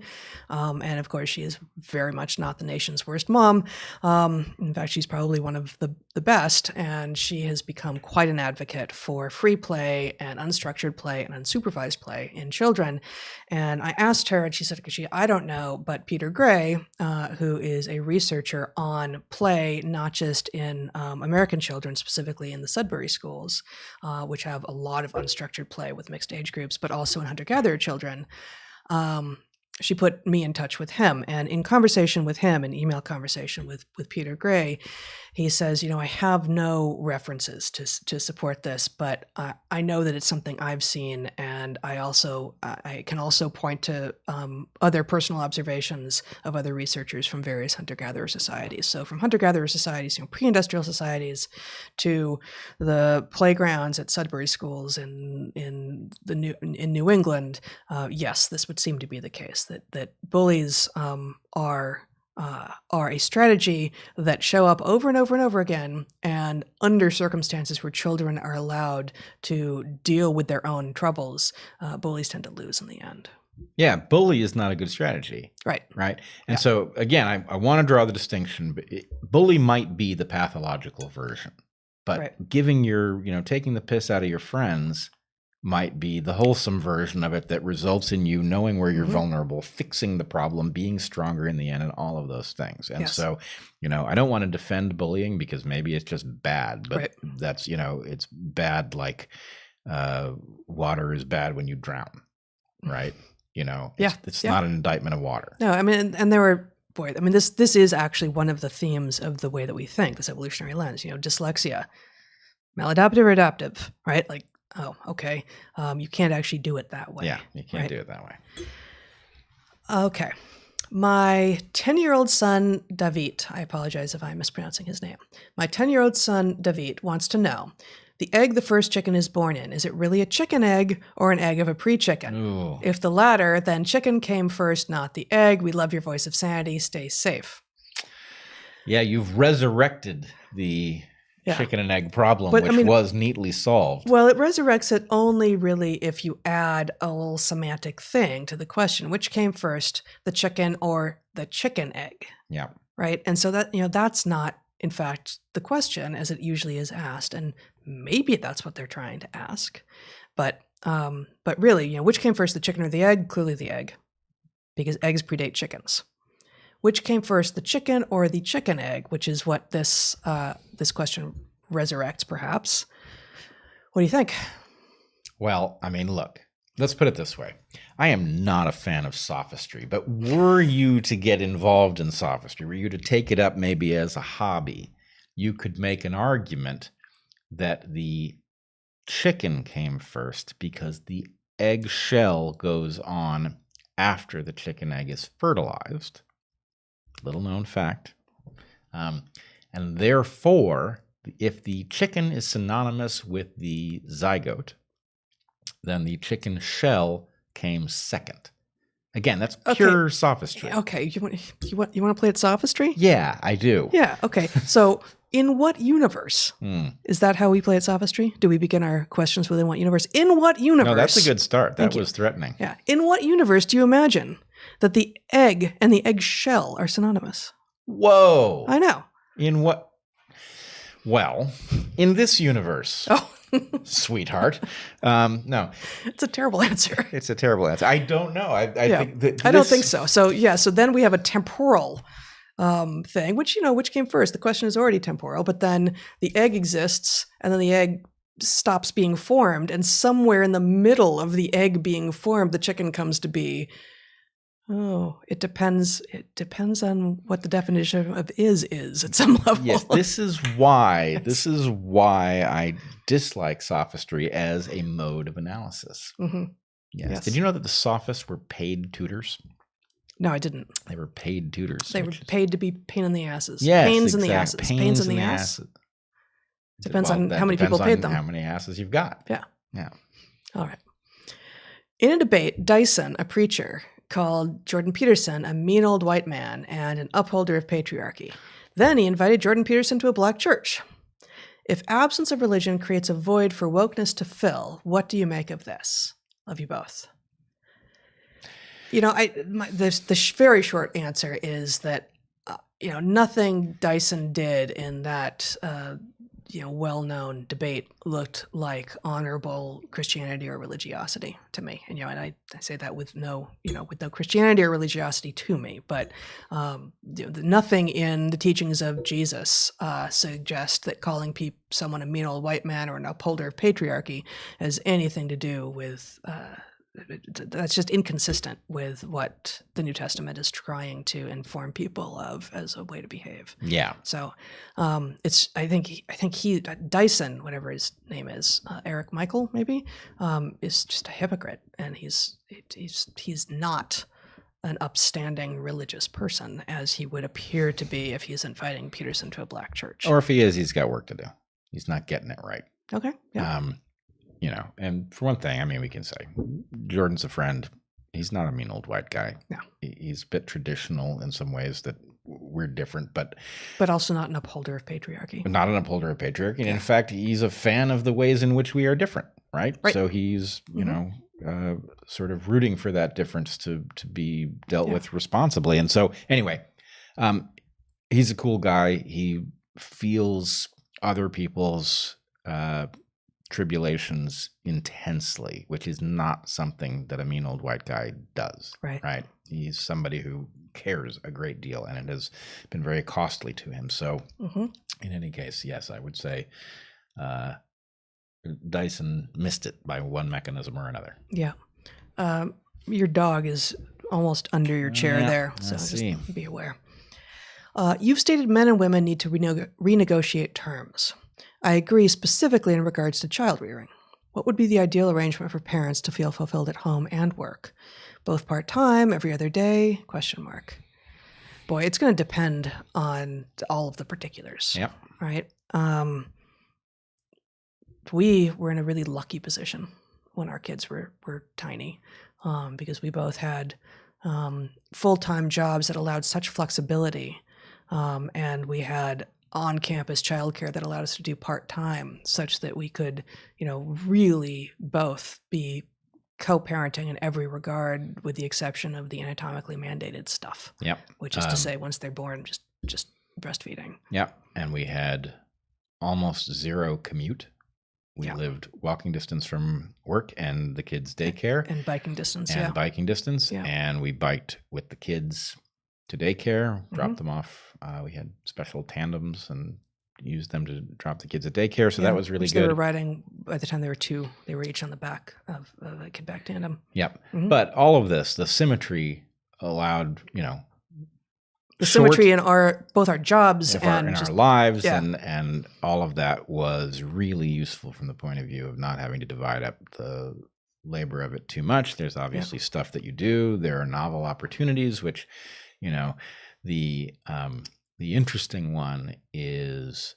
And of course, she is very much not the nation's worst mom. In fact, she's probably one of the best. And she has become quite an advocate for free play and unstructured play and unsupervised play in children. And I asked her, and she said, I don't know, but Peter Gray, who is a researcher on play, not just in American children, specifically in the Sudbury schools, which have a lot of unstructured play with mixed age groups, but also in hunter-gatherer children. She put me in touch with him. And in conversation with him, an email conversation with Peter Gray, he says, I have no references to support this, but I know that it's something I've seen. And I can also point to other personal observations of other researchers from various hunter-gatherer societies. So from hunter-gatherer societies, pre-industrial societies, to the playgrounds at Sudbury schools in New England, yes, this would seem to be the case, that bullies are a strategy that show up over and over and over again, and under circumstances where children are allowed to deal with their own troubles, bullies tend to lose in the end. Yeah, bully is not a good strategy. Right. And so, again, I want to draw the distinction. Bully might be the pathological version, but giving taking the piss out of your friends might be the wholesome version of it that results in you knowing where you're vulnerable, fixing the problem, being stronger in the end, and all of those things. And so, I don't want to defend bullying because maybe it's just bad, but that's, it's bad like water is bad when you drown, right? It's not an indictment of water. No, and there were, this is actually one of the themes of the way that we think, this evolutionary lens, dyslexia, maladaptive or adaptive, right? Like, oh, okay. You can't actually do it that way. Yeah, you can't do it that way. Okay. My 10-year-old son, David, I apologize if I'm mispronouncing his name. My 10-year-old son, David, wants to know, the egg the first chicken is born in, is it really a chicken egg or an egg of a pre-chicken? Ooh. If the latter, then chicken came first, not the egg. We love your voice of sanity. Stay safe. Yeah, you've resurrected the chicken and egg problem, which was neatly solved. Well, it resurrects it only really if you add a little semantic thing to the question, which came first, the chicken or the chicken egg? Yeah. Right. And so that, that's not, in fact, the question as it usually is asked. And maybe that's what they're trying to ask. But really, which came first, the chicken or the egg? Clearly the egg, because eggs predate chickens. Which came first, the chicken or the chicken egg, which is what this question resurrects, perhaps. What do you think? Well, I mean, look, let's put it this way. I am not a fan of sophistry, but were you to get involved in sophistry, were you to take it up maybe as a hobby, you could make an argument that the chicken came first because the egg shell goes on after the chicken egg is fertilized. Little known fact. And therefore, if the chicken is synonymous with the zygote, then the chicken shell came second. Again, that's pure sophistry. Okay, you want to play at sophistry? Yeah, I do. Yeah. Okay. So, in what universe is that how we play at sophistry? Do we begin our questions with "in what universe"? In what universe? No, that's a good start. That was threatening. Yeah. In what universe do you imagine that the egg and the egg shell are synonymous? Whoa! I know. In what? Well, in this universe. Oh. Sweetheart. No. It's a terrible answer. It's a terrible answer. I don't know. I think that I don't think so. So then we have a temporal thing, which came first? The question is already temporal, but then the egg exists and then the egg stops being formed, and somewhere in the middle of the egg being formed, the chicken comes to be. Oh, it depends. It depends on what the definition of is at some level. Yes, this is why I dislike sophistry as a mode of analysis. Mm-hmm. Yes. Did you know that the sophists were paid tutors? No, I didn't. They were paid tutors. They were paid to be pain in the asses. Yes, pains exactly. in the asses. Pains in the ass. Depends on how many people paid them. How many asses you've got. Yeah. Yeah. All right. In a debate, Dyson, a preacher, called Jordan Peterson a mean old white man and an upholder of patriarchy. Then he invited Jordan Peterson to a black church. If absence of religion creates a void for wokeness to fill, what do you make of this? Love you both. The very short answer is that nothing Dyson did in that well-known debate looked like honorable Christianity or religiosity to me. And I say that with no Christianity or religiosity to me, but nothing in the teachings of Jesus suggests that calling someone a mean old white man or an upholder of patriarchy has anything to do with. That's just inconsistent with what the New Testament is trying to inform people of as a way to behave. Yeah. So, I think Dyson, whatever his name is, Eric Michael maybe, is just a hypocrite, and he's not an upstanding religious person as he would appear to be if he's inviting Peterson to a black church. Or if he is, he's got work to do. He's not getting it right. Okay. Yeah. And for one thing, I mean, we can say Jordan's a friend. He's not a mean old white guy. No. He's a bit traditional in some ways that we're different, but also not an upholder of patriarchy. Not an upholder of patriarchy. And in fact, he's a fan of the ways in which we are different, right? So he's, sort of rooting for that difference to be dealt with responsibly. And so anyway, he's a cool guy. He feels other people's tribulations intensely, which is not something that a mean old white guy does. Right. He's somebody who cares a great deal, and it has been very costly to him. So in any case, yes, I would say Dyson missed it by one mechanism or another. Yeah. Your dog is almost under your chair there, so just be aware. You've stated men and women need to renegotiate terms. I agree specifically in regards to child rearing. What would be the ideal arrangement for parents to feel fulfilled at home and work? Both part-time, every other day? ? Boy, it's going to depend on all of the particulars. Yeah. Right? We were in a really lucky position when our kids were tiny because we both had full-time jobs that allowed such flexibility, and we had on-campus childcare that allowed us to do part-time, such that we could, really both be co-parenting in every regard, with the exception of the anatomically mandated stuff. Yep. Which is to say, once they're born, just breastfeeding. Yeah, and we had almost zero commute. We lived walking distance from work and the kids' daycare. And biking distance, And we biked with the kids to daycare, dropped them off. We had special tandems and used them to drop the kids at daycare. So that was really good. They were riding by the time they were 2, they were each on the back of a kid-back tandem. Yep. But all of this, the symmetry allowed, the symmetry in both our jobs and in our lives, and all of that was really useful from the point of view of not having to divide up the labor of it too much. There's obviously stuff that you do. There are novel opportunities, which, the interesting one is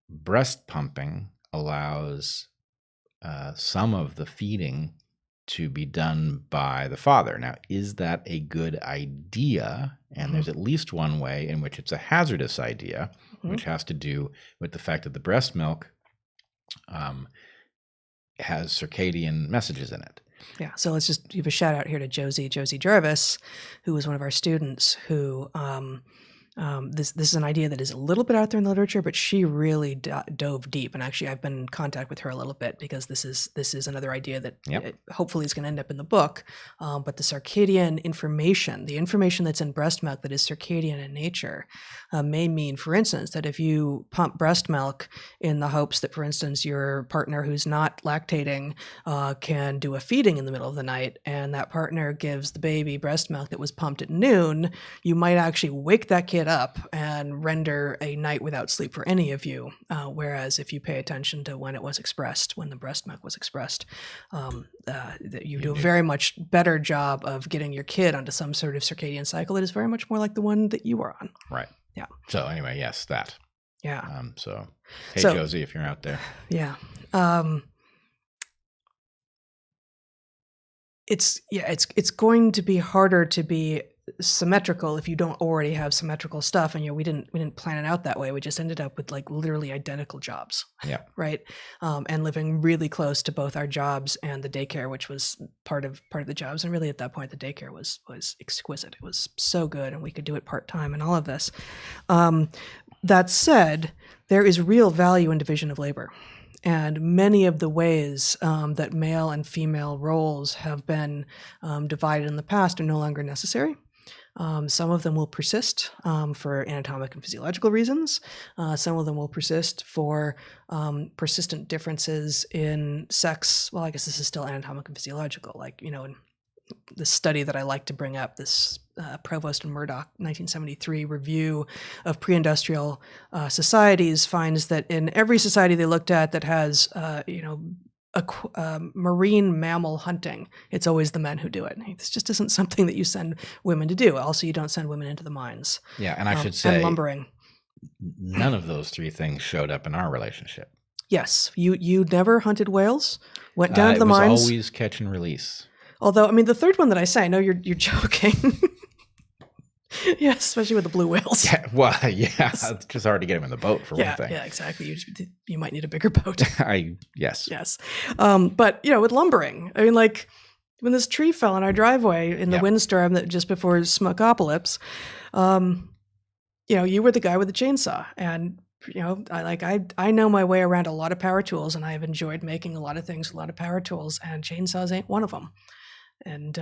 breast pumping allows some of the feeding to be done by the father. Now, is that a good idea? And there's at least one way in which it's a hazardous idea, which has to do with the fact that the breast milk has circadian messages in it. Yeah. So let's just give a shout out here to Josie Jarvis, who was one of our students who, this is an idea that is a little bit out there in the literature, but she really dove deep. And actually, I've been in contact with her a little bit because this is another idea that hopefully is going to end up in the book. But the circadian information, the information that's in breast milk that is circadian in nature, may mean, for instance, that if you pump breast milk in the hopes that, for instance, your partner who's not lactating can do a feeding in the middle of the night, and that partner gives the baby breast milk that was pumped at noon, you might actually wake that kid up and render a night without sleep for any of you. Whereas if you pay attention to when it was expressed, when the breast milk was expressed, you do a very much better job of getting your kid onto some sort of circadian cycle that is very much more like the one that you are on. Right. Yeah. So anyway, yes, that. Yeah. Hey, Josie, if you're out there. Yeah. It's going to be harder to be symmetrical if you don't already have symmetrical stuff, and we didn't plan it out that way. We just ended up with like literally identical jobs. Yeah. Right. And living really close to both our jobs and the daycare, which was part of the jobs. And really at that point, the daycare was exquisite. It was so good, and we could do it part-time and all of this. That said, there is real value in division of labor. And many of the ways that male and female roles have been divided in the past are no longer necessary. Some of them will persist for anatomic and physiological reasons. Some of them will persist for persistent differences in sex. Well, I guess this is still anatomic and physiological. Like, in the study that I like to bring up, this Provost and Murdoch 1973 review of pre-industrial societies finds that in every society they looked at that has, marine mammal hunting, it's always the men who do it. This just isn't something that you send women to do. Also, you don't send women into the mines. Yeah, and I should say, and lumbering. None of those three things showed up in our relationship. Yes, you never hunted whales, went down to the mines. It was always catch and release. Although, I mean, the third one that I say, I know you're joking. Yeah, especially with the blue whales. Yeah, well, yeah, it's just hard to get them in the boat for one thing. Yeah, exactly. You might need a bigger boat. Yes. But with lumbering, I mean, like when this tree fell in our driveway in the windstorm that just before Smokeopolis, you were the guy with the chainsaw, and I know my way around a lot of power tools, and I've enjoyed making a lot of things with a lot of power tools, and chainsaws ain't one of them. And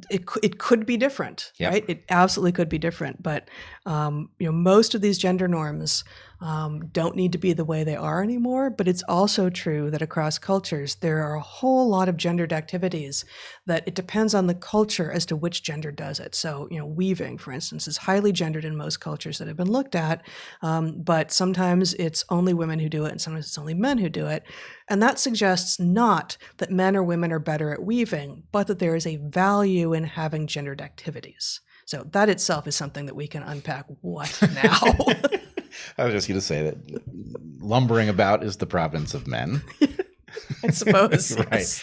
it could be different, right? It absolutely could be different. But most of these gender norms don't need to be the way they are anymore. But it's also true that across cultures there are a whole lot of gendered activities that it depends on the culture as to which gender does it. So weaving, for instance, is highly gendered in most cultures that have been looked at. But sometimes it's only women who do it, and sometimes it's only men who do it. And that suggests not that men or women are better at weaving, but that there is a value in having gendered activities. So that itself is something that we can unpack. What now? I was just going to say that lumbering about is the province of men. I suppose. Right.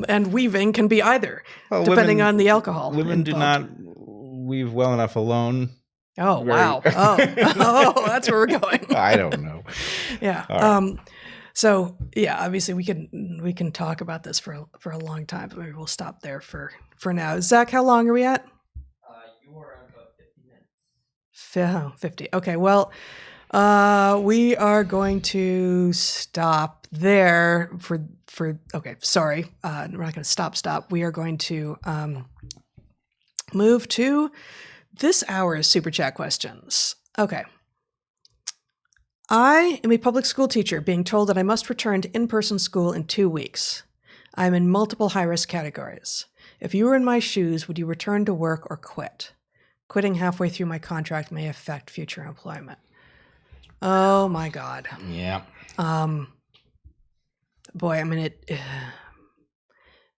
And weaving can be either, depending on the alcohol. Women do not weave well enough alone. Oh, wow. Oh, that's where we're going. I don't know. Yeah. Right. So yeah, obviously we can talk about this for a long time, but maybe we'll stop there for now. Zach, how long are we at? You are at about 50 minutes. 50. Okay. Well, we are going to stop there okay. Sorry. We're not going to stop. We are going to move to this hour's super chat questions. Okay. I am a public school teacher being told that I must return to in-person school in 2 weeks. I am in multiple high-risk categories. If you were in my shoes, would you return to work or quit? Quitting halfway through my contract may affect future employment. Oh my God. Yeah. Boy, I mean,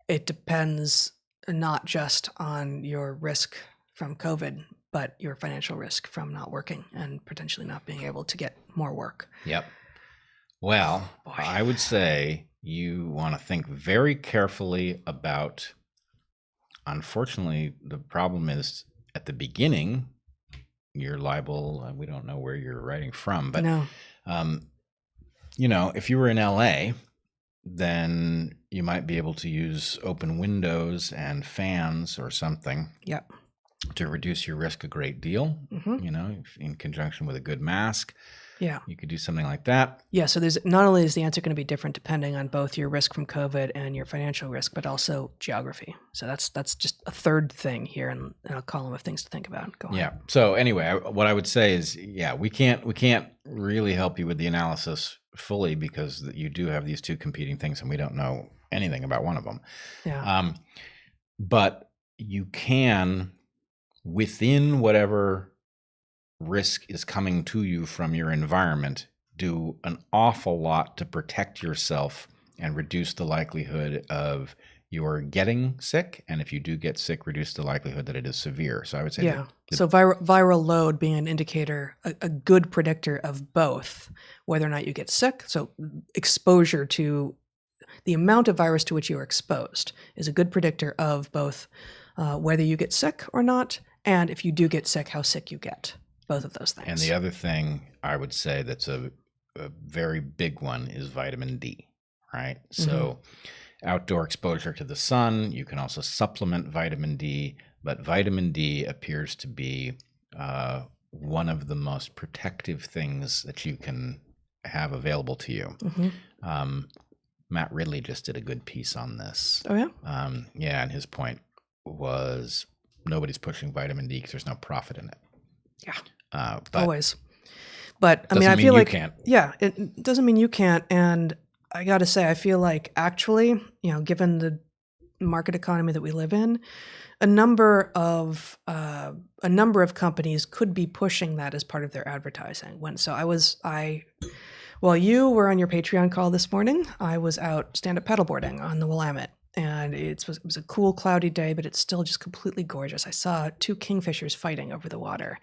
it depends not just on your risk from COVID, but your financial risk from not working and potentially not being able to get more work. Yep. Well, Boy. I would say you want to think very carefully about, unfortunately, the problem is at the beginning, you're liable. We don't know where you're writing from, but, No. If you were in LA, then you might be able to use open windows and fans or something. Yep. To reduce your risk a great deal, in conjunction with a good mask. Yeah. You could do something like that. Yeah. So there's not only is the answer going to be different depending on both your risk from COVID and your financial risk, but also geography. So that's just a third thing here in a column of things to think about. Go on. Yeah. So anyway, what I would say is, we can't really help you with the analysis fully because you do have these two competing things and we don't know anything about one of them. Yeah. But you can, within whatever risk is coming to you from your environment, do an awful lot to protect yourself and reduce the likelihood of your getting sick. And if you do get sick, reduce the likelihood that it is severe. So I would say, yeah. So viral load being an indicator, a good predictor of both, whether or not you get sick. So exposure to the amount of virus to which you are exposed is a good predictor of both whether you get sick or not, and if you do get sick, how sick you get. Both of those things. And the other thing I would say that's a very big one is vitamin D, right? So outdoor exposure to the sun, you can also supplement vitamin D, but vitamin D appears to be one of the most protective things that you can have available to you. Matt Ridley just did a good piece on this. Oh, yeah? Yeah, and his point was nobody's pushing vitamin D because there's no profit in it. Yeah. But always. But I mean, I feel you like can't. Yeah, it doesn't mean you can't. And I got to say, I feel like actually, given the market economy that we live in, a number of companies could be pushing that as part of their advertising. While you were on your Patreon call this morning, I was out stand-up paddleboarding on the Willamette. And it was a cool, cloudy day, but it's still just completely gorgeous. I saw 2 kingfishers fighting over the water.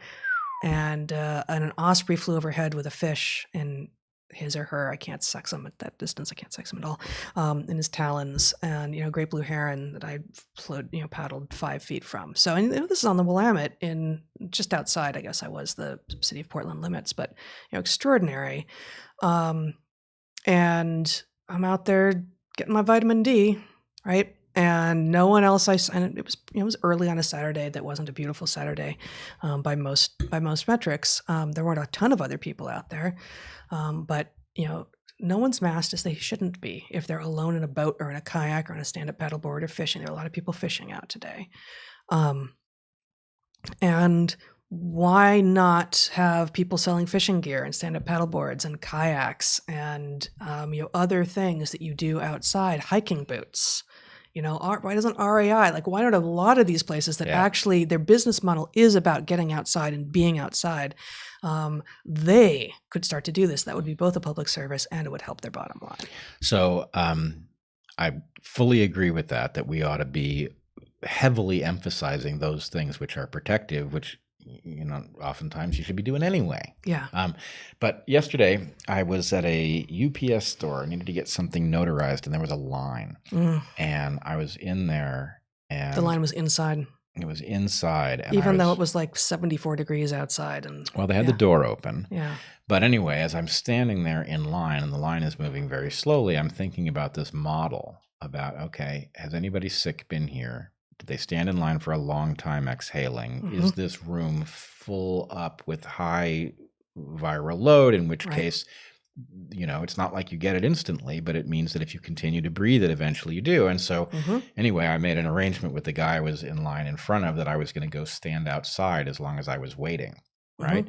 And an osprey flew overhead with a fish in his or her, I can't sex him at that distance, I can't sex him at all, in his talons. And, great blue heron that I paddled 5 feet from. So, and this is on the Willamette just outside, I guess I was, the city of Portland limits, but, extraordinary. And I'm out there getting my vitamin D, right? And no one else. And it was early on a Saturday. That wasn't a beautiful Saturday, by most metrics. There weren't a ton of other people out there, but no one's masked as they shouldn't be if they're alone in a boat or in a kayak or on a stand-up paddleboard or fishing. There are a lot of people fishing out today, and why not have people selling fishing gear and stand-up paddleboards and kayaks and other things that you do outside, hiking boots? Why doesn't REI, why don't a lot of these places that actually their business model is about getting outside and being outside, they could start to do this. That would be both a public service and it would help their bottom line. So I fully agree with that we ought to be heavily emphasizing those things which are protective, which oftentimes you should be doing anyway. Yeah. But yesterday I was at a UPS store. I needed to get something notarized and there was a line. And I was in there and the line was inside. It was inside. And even though it was 74 degrees outside. Well, they had the door open. Yeah. But anyway, as I'm standing there in line and the line is moving very slowly, I'm thinking about this model about, okay, has anybody sick been here? Did they stand in line for a long time exhaling? Is this room full up with high viral load, in which case, it's not like you get it instantly, but it means that if you continue to breathe it, eventually you do. And so anyway, I made an arrangement with the guy I was in line in front of that I was going to go stand outside as long as I was waiting, right?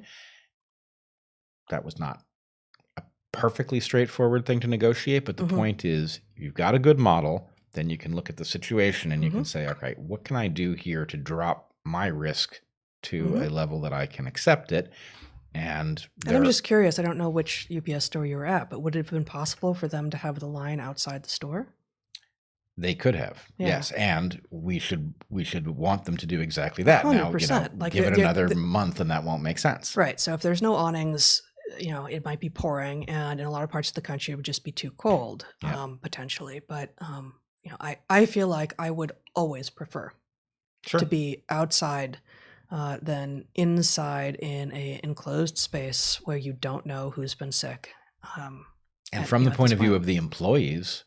That was not perfectly straightforward thing to negotiate, but the Mhm. point is you've got a good model, then you can look at the situation and you Mm-hmm. can say, okay, what can I do here to drop my risk to Mhm. a level that I can accept it? And I'm just curious, I don't know which UPS store you were at, but would it have been possible for them to have the line outside the store? they could have, Yeah. yes, and we should want them to do exactly that. Now, 100%. Like, give it they're- another the- month and that won't make sense. Right. So if there's no awnings, it might be pouring, and in a lot of parts of the country, it would just be too cold, Yeah. potentially. But I feel like I would always prefer Sure. to be outside than inside in a enclosed space where you don't know who's been sick. And from the at point this of view point. of the employees,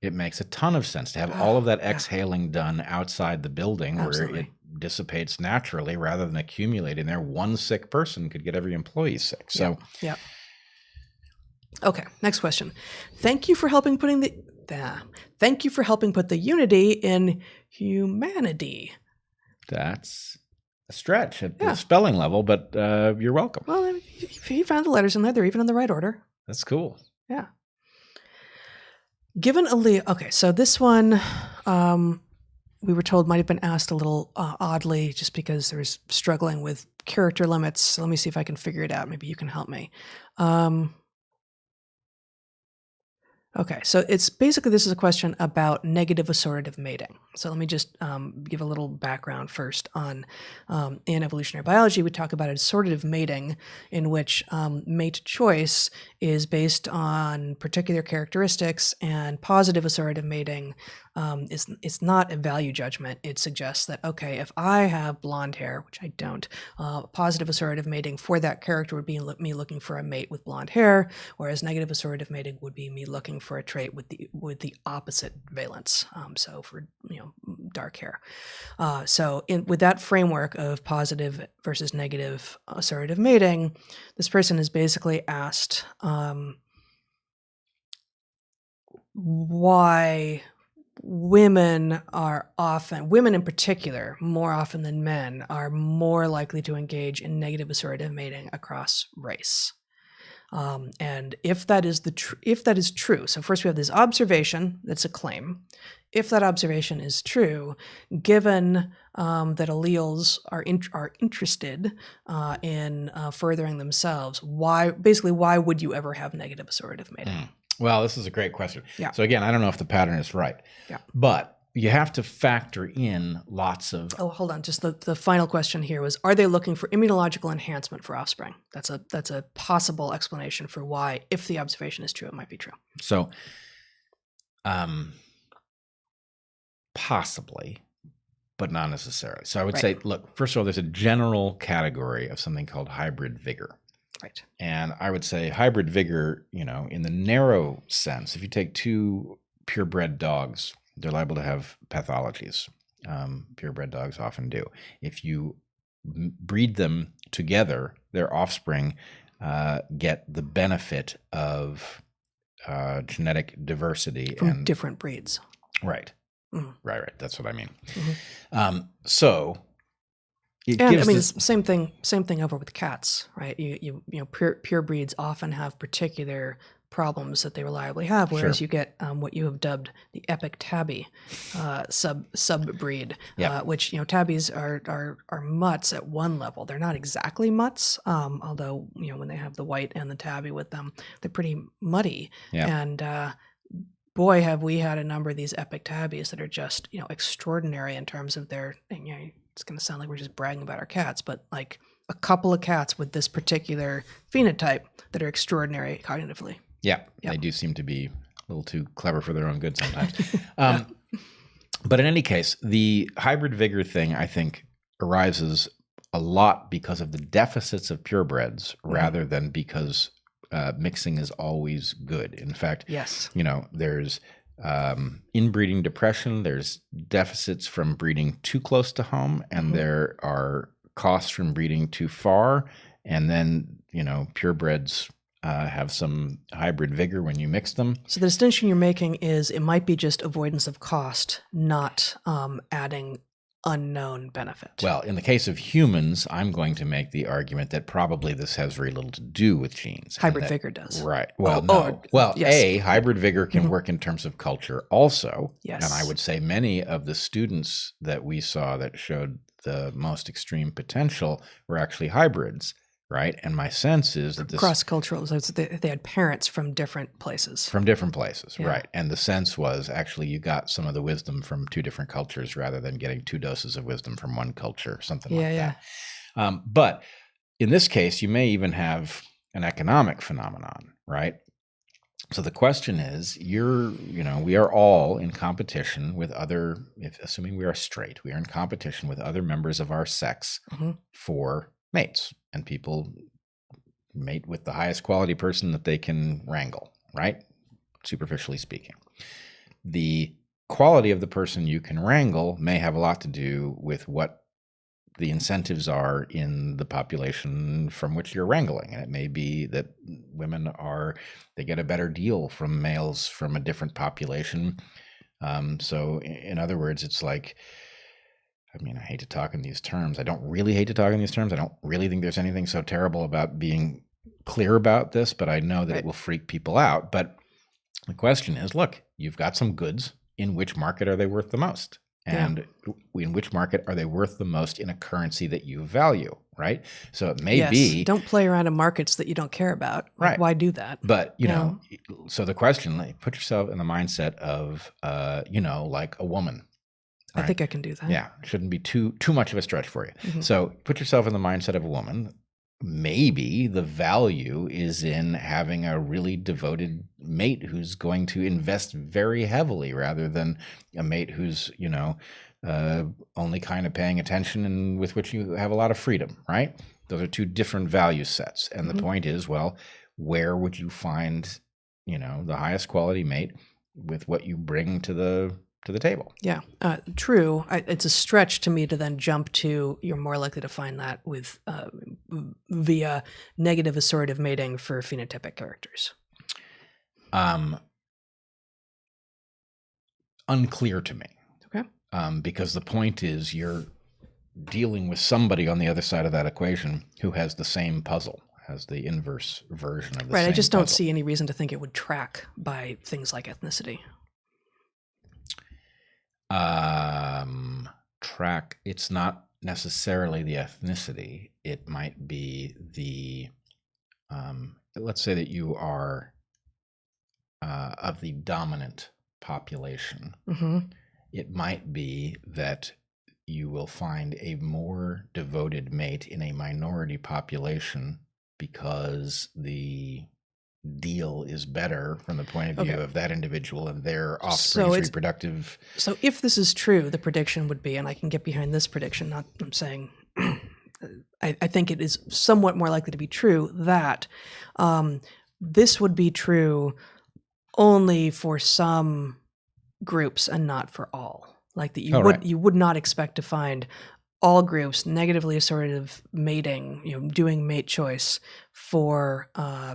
it makes a ton of sense to have all of that Yeah. exhaling done outside the building where Absolutely. it dissipates naturally rather than accumulating there. One sick person could get every employee sick. So Yeah. Okay, next question. Thank you for helping put the unity in humanity. that's a stretch at Yeah. the spelling level, but you're welcome. Well, he found the letters in there. They're even in the right order. That's cool. Yeah. Given okay, so this one, we were told might have been asked a little oddly just because there's struggling with character limits. So let me see if I can figure it out. Maybe you can help me. Okay, so it's basically, this is a question about negative assortative mating. So let me just give a little background first on, in evolutionary biology, we talk about assortative mating, in which mate choice is based on particular characteristics, and positive assortative mating is not a value judgment. It suggests that, okay, if I have blonde hair, which I don't, positive assortative mating for that character would be me looking for a mate with blonde hair, whereas negative assortative mating would be me looking for a trait with the opposite valence. So for dark hair. So with that framework of positive versus negative assortative mating, this person is basically asked why women in particular, more often than men, are more likely to engage in negative assortative mating across race. And if that is true, so first we have this observation that's a claim. If that observation is true, given that alleles are interested in furthering themselves, why would you ever have negative assortative mating? Well, this is a great question. Yeah. So again, I don't know if the pattern is right. Yeah. But you have to factor in lots of. Oh, hold on. Just the final question here was: are they looking for immunological enhancement for offspring? That's a possible explanation for why, if the observation is true, it might be true. So, possibly, but not necessarily. So I would say, look, first of all, there's a general category of something called hybrid vigor. Right. And I would say hybrid vigor, in the narrow sense, if you take two purebred dogs, they're liable to have pathologies. Purebred dogs often do. If you breed them together, their offspring get the benefit of genetic diversity From different breeds. Right. Mm-hmm. Right. That's what I mean. Mm-hmm. So. It's same thing over with cats, right? Pure breeds often have particular problems that they reliably have, whereas you get what you have dubbed the epic tabby sub breed, which tabbies are mutts at one level. They're not exactly mutts, although when they have the white and the tabby with them, they're pretty muddy. And boy, have we had a number of these epic tabbies that are just extraordinary in terms of their. It's going to sound like we're just bragging about our cats, but like a couple of cats with this particular phenotype that are extraordinary cognitively. Yeah, they do seem to be a little too clever for their own good sometimes. But in any case, the hybrid vigor thing, I think, arises a lot because of the deficits of purebreds rather than because mixing is always good. In fact, yes, there's inbreeding depression, there's deficits from breeding too close to home, and there are costs from breeding too far, and then purebreds have some hybrid vigor when you mix them. So the distinction you're making is it might be just avoidance of cost, not adding unknown benefit. Well, in the case of humans, I'm going to make the argument that probably this has very little to do with genes. Hybrid that, vigor does. Right. Well, Oh, no. Well, yes. hybrid vigor can Mhm. work in terms of culture also. Yes. And I would say many of the students that we saw that showed the most extreme potential were actually hybrids, right? And my sense is that this cross-cultural, so they had parents from different places. from different places, Yeah. right? And the sense was actually you got some of the wisdom from two different cultures rather than getting 2 doses of wisdom from one culture, something like that. But in this case, you may even have an economic phenomenon, right? So the question is, we are all in competition with other, assuming we are straight, we are in competition with other members of our sex Mhm. for mates, and people mate with the highest quality person that they can wrangle, right? Superficially speaking. The quality of the person you can wrangle may have a lot to do with what the incentives are in the population from which you're wrangling. And it may be that women they get a better deal from males from a different population. So in other words, it's like, I hate to talk in these terms. I don't really hate to talk in these terms. I don't really think there's anything so terrible about being clear about this, but I know that Right. it will freak people out. But the question is, look, you've got some goods. In which market are they worth the most? And in which market are they worth the most in a currency that you value, right? So it may be... Don't play around in markets that you don't care about. Like, Right. why do that? But, so the question, like, put yourself in the mindset of, like a woman. I Right? think I can do that. Yeah, it shouldn't be too much of a stretch for you. Mhm. So put yourself in the mindset of a woman. Maybe the value is in having a really devoted mate who's going to invest very heavily rather than a mate who's, only kind of paying attention and with which you have a lot of freedom, right? Those are 2 different value sets. And Mhm. the point is, well, where would you find, the highest quality mate with what you bring to the table? Yeah, true. It's a stretch to me to then jump to you're more likely to find that with via negative assortative mating for phenotypic characters. Unclear to me. Okay. Because the point is you're dealing with somebody on the other side of that equation who has the same puzzle, has the inverse version of the Right. same I just don't puzzle. see any reason to think it would track by things like ethnicity. Track. It's not necessarily the ethnicity. It might be the, let's say that you are of the dominant population. Mm-hmm. It might be that you will find a more devoted mate in a minority population because the deal is better from the point of view Okay. of that individu and their So offspring's it's- reproductive. So if this is true, the prediction would be, and I can get behind this prediction, I'm saying I think it is somewhat more likely to be true that this would be true only for some groups and not for all. Like that you would not expect to find all groups negatively assortative mating, doing mate choice for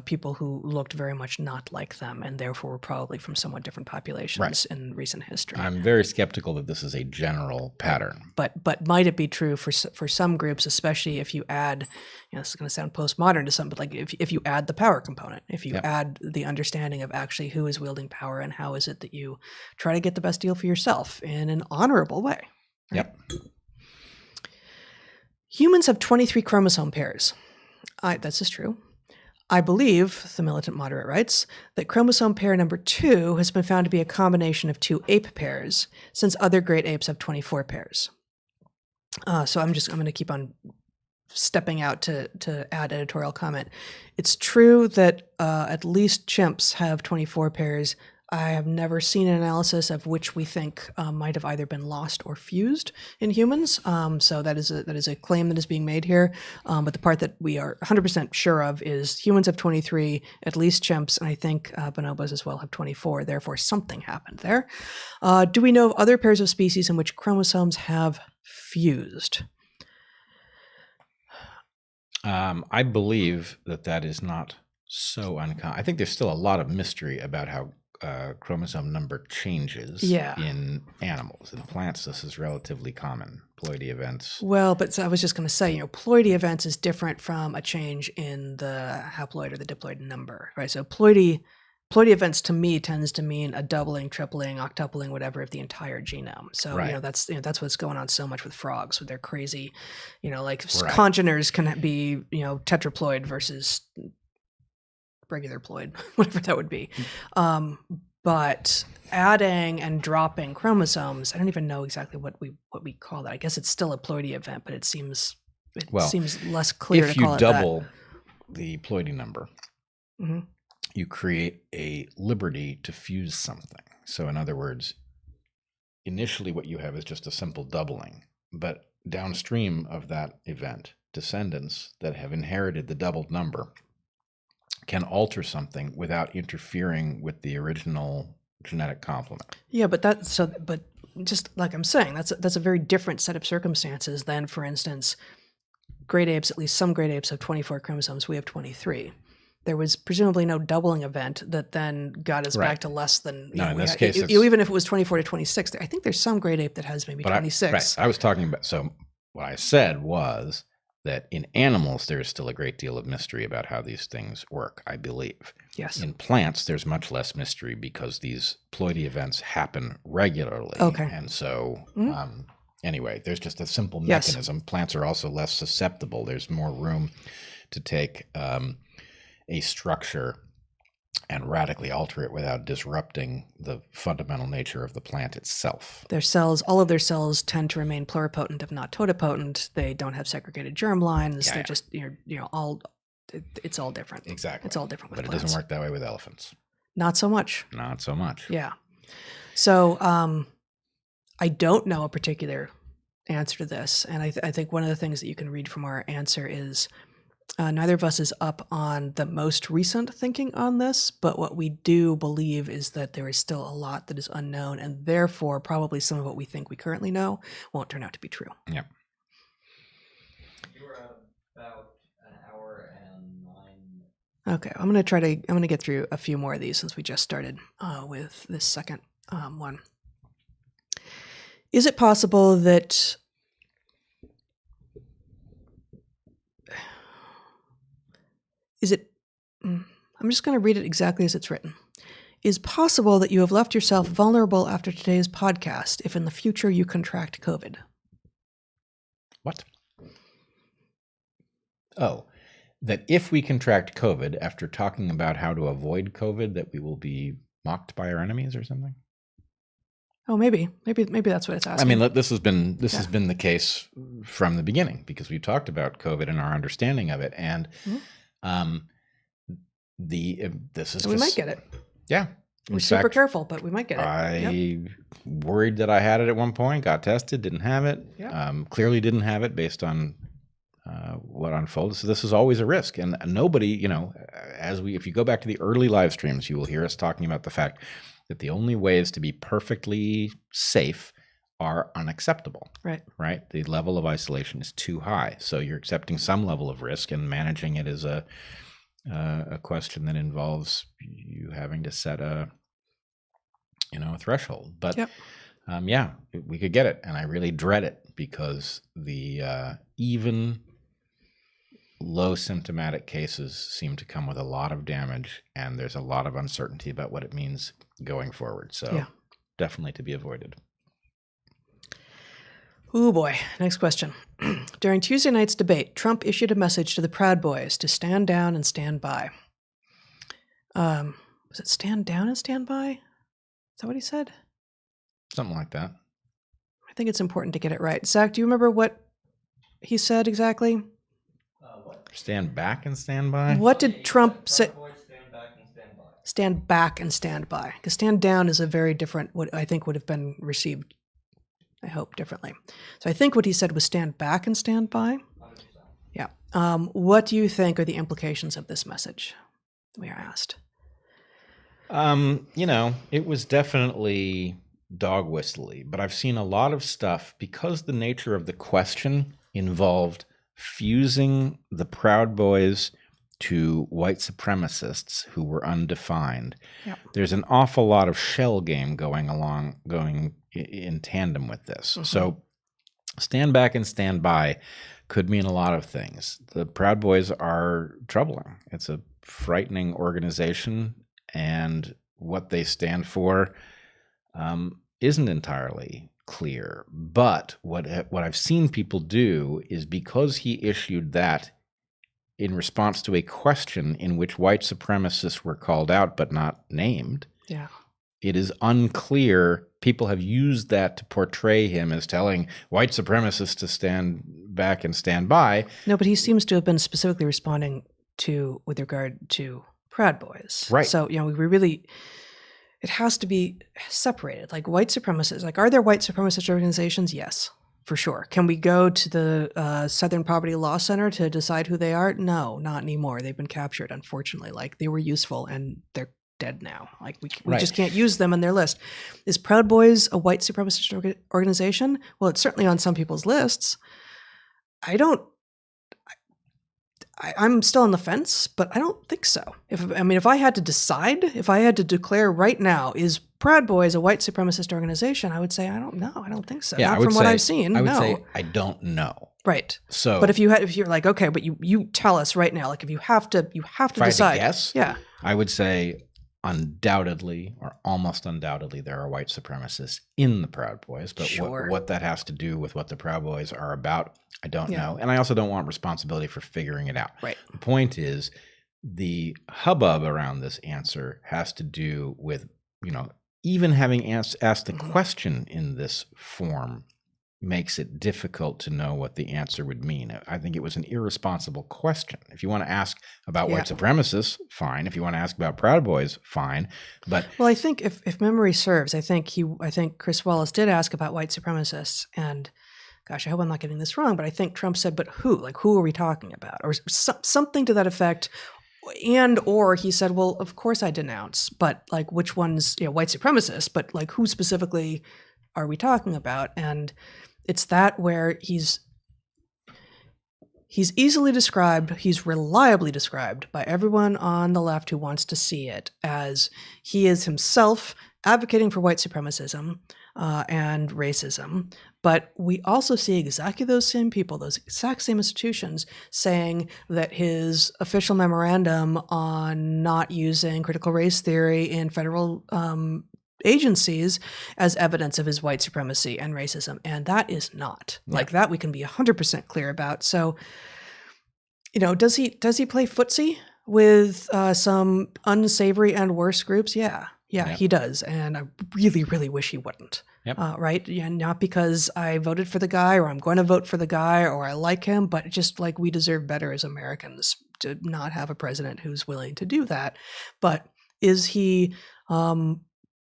people who looked very much not like them and therefore were probably from somewhat different populations in recent history. I'm very skeptical that this is a general pattern. But might it be true for some groups, especially if you add, this is going to sound postmodern to some, but like if you add the power component, if you add the understanding of actually who is wielding power and how is it that you try to get the best deal for yourself in an honorable way. Right? Yep. Humans have 23 chromosome pairs. This is true. I believe, the militant moderate writes, that chromosome pair number 2 has been found to be a combination of 2 ape pairs, since other great apes have 24 pairs. So I'm going to keep on stepping out to add editorial comment. It's true that at least chimps have 24 pairs. I have never seen an analysis of which we think might have either been lost or fused in humans. So that is a claim that is being made here. But the part that we are 100% sure of is humans have 23, at least chimps, and I think bonobos as well have 24. Therefore, something happened there. Do we know of other pairs of species in which chromosomes have fused? I believe that is not so uncommon. I think there's still a lot of mystery about how chromosome number changes in animals. In plants, this is relatively common. Ploidy events. Well, but so I was just going to say, ploidy events is different from a change in the haploid or the diploid number, right? So ploidy events to me tends to mean a doubling, tripling, octupling, whatever of the entire genome. So that's what's going on so much with frogs, with their crazy, congeners can be tetraploid versus regular ploid, whatever that would be. But adding and dropping chromosomes, I don't even know exactly what we call that. I guess it's still a ploidy event, but it seems less clear to call it that. If you double the ploidy number, you create a liberty to fuse something. So in other words, initially what you have is just a simple doubling, but downstream of that event, descendants that have inherited the doubled number can alter something without interfering with the original genetic complement. Yeah, but just like I'm saying, that's a very different set of circumstances than, for instance, great apes. At least some great apes have 24 chromosomes. We have 23. There was presumably no doubling event that then got us back to less than. In this case, even if it was 24 to 26, I think there's some great ape that has maybe 26. I was talking about. So what I said was that in animals, there is still a great deal of mystery about how these things work, I believe. Yes. In plants, there's much less mystery because these ploidy events happen regularly. Okay. And so, anyway, there's just a simple mechanism. Yes. Plants are also less susceptible. There's more room to take a structure and radically alter it without disrupting the fundamental nature of the plant itself. All of their cells tend to remain pluripotent, if not totipotent. They don't have segregated germ lines. They're just, it's all different. Exactly. It's all different with plants. plants. It doesn't work that way with elephants. Not so much. Not so much. Yeah. So I don't know a particular answer to this. And I think one of the things that you can read from our answer is neither of us is up on the most recent thinking on this, but what we do believe is that there is still a lot that is unknown, and therefore probably some of what we think we currently know won't turn out to be true. Yep. You were at about an hour and 9. Okay, I'm going to get through a few more of these since we just started with this second one. Is it possible that I'm just going to read it exactly as it's written. Is possible that you have left yourself vulnerable after today's podcast if in the future you contract COVID? What? Oh, that if we contract COVID after talking about how to avoid COVID, that we will be mocked by our enemies or something? Oh, maybe that's what it's asking. I mean, this has been the case from the beginning because we talked about COVID and our understanding of it, and we might get it. Yeah, we're super careful, but we might get it. I worried that I had it at one point, got tested, didn't have it. Yep. Clearly didn't have it based on what unfolded. So this is always a risk, and nobody, if you go back to the early live streams, you will hear us talking about the fact that the only ways to be perfectly safe are unacceptable. Right. The level of isolation is too high, so you're accepting some level of risk, and managing it is a question that involves you having to set a threshold. But we could get it, and I really dread it because the even low symptomatic cases seem to come with a lot of damage, and there's a lot of uncertainty about what it means going forward. So definitely to be avoided. Oh boy. Next question. During Tuesday night's debate, Trump issued a message to the Proud Boys to stand down and stand by. Was it stand down and stand by? Is that what he said? Something like that. I think it's important to get it right. Zach, do you remember what he said exactly? What? Stand back and stand by? What did Trump say? Stand back and stand by. Stand back and stand by. Because stand down is a very different, what I think would have been received, I hope, differently. So I think what he said was stand back and stand by. 100%. Yeah. What do you think are the implications of this message? We are asked. It was definitely dog whistly, but I've seen a lot of stuff because the nature of the question involved fusing the Proud Boys to white supremacists who were undefined, Yep. there's an awful lot of shell game going in tandem with this. Mhm. So stand back and stand by could mean a lot of things. The Proud Boys are troubling. It's a frightening organization, and what they stand for isn't entirely clear. But what I've seen people do is, because he issued that in response to a question in which white supremacists were called out but not named, Yeah. it is unclear. People have used that to portray him as telling white supremacists to stand back and stand by. No, but he seems to have been specifically responding to, with regard to Proud Boys. Right. So, we really, it has to be separated. Like white supremacists, like, are there white supremacist organizations? Yes, for sure. Can we go to the Southern Poverty Law Center to decide who they are? No, not anymore. They've been captured, unfortunately. Like, they were useful and they're dead now. Like, we Right. just can't use them in their list. Is Proud Boys a white supremacist organization? Well, it's certainly on some people's lists. I'm still on the fence, but I don't think so. If I had to decide, if I had to declare right now, is Proud Boys a white supremacist organization, I would say I don't know. I don't think so. Yeah, Not from what I've seen. I would no. say I don't know. Right. So, But if you're like, okay, but you tell us right now, like, if you have to if I had to decide. guess, Yeah. I would say undoubtedly, or almost undoubtedly, there are white supremacists in the Proud Boys. But Sure. what that has to do with what the Proud Boys are about, I don't Yeah. know. And I also don't want responsibility for figuring it out. Right. The point is, the hubbub around this answer has to do with, even having asked the Mhm. question in this form makes it difficult to know what the answer would mean. I think it was an irresponsible question. If you want to ask about white supremacists, fine. If you want to ask about Proud Boys, fine. But Well, I think if memory serves, I think Chris Wallace did ask about white supremacists, and gosh, I hope I'm not getting this wrong, but I think Trump said, "But who? Like, who are we talking about?" Or something to that effect. Or he said, "Well, of course I denounce, but like, which ones? White supremacists, but like, who specifically are we talking about?" And it's that where he's easily described, he's reliably described by everyone on the left who wants to see it as he is himself advocating for white supremacism and racism. But we also see exactly those same people, those exact same institutions, saying that his official memorandum on not using critical race theory in federal agencies as evidence of his white supremacy and racism. And that is not. Yeah. Like, that we can be 100% clear about. So, does he play footsie with some unsavory and worse groups? Yeah, Yep. he does. And I really, really wish he wouldn't. Yep. Right? Yeah, not because I voted for the guy or I'm going to vote for the guy or I like him, but just like, we deserve better as Americans to not have a president who's willing to do that. But is he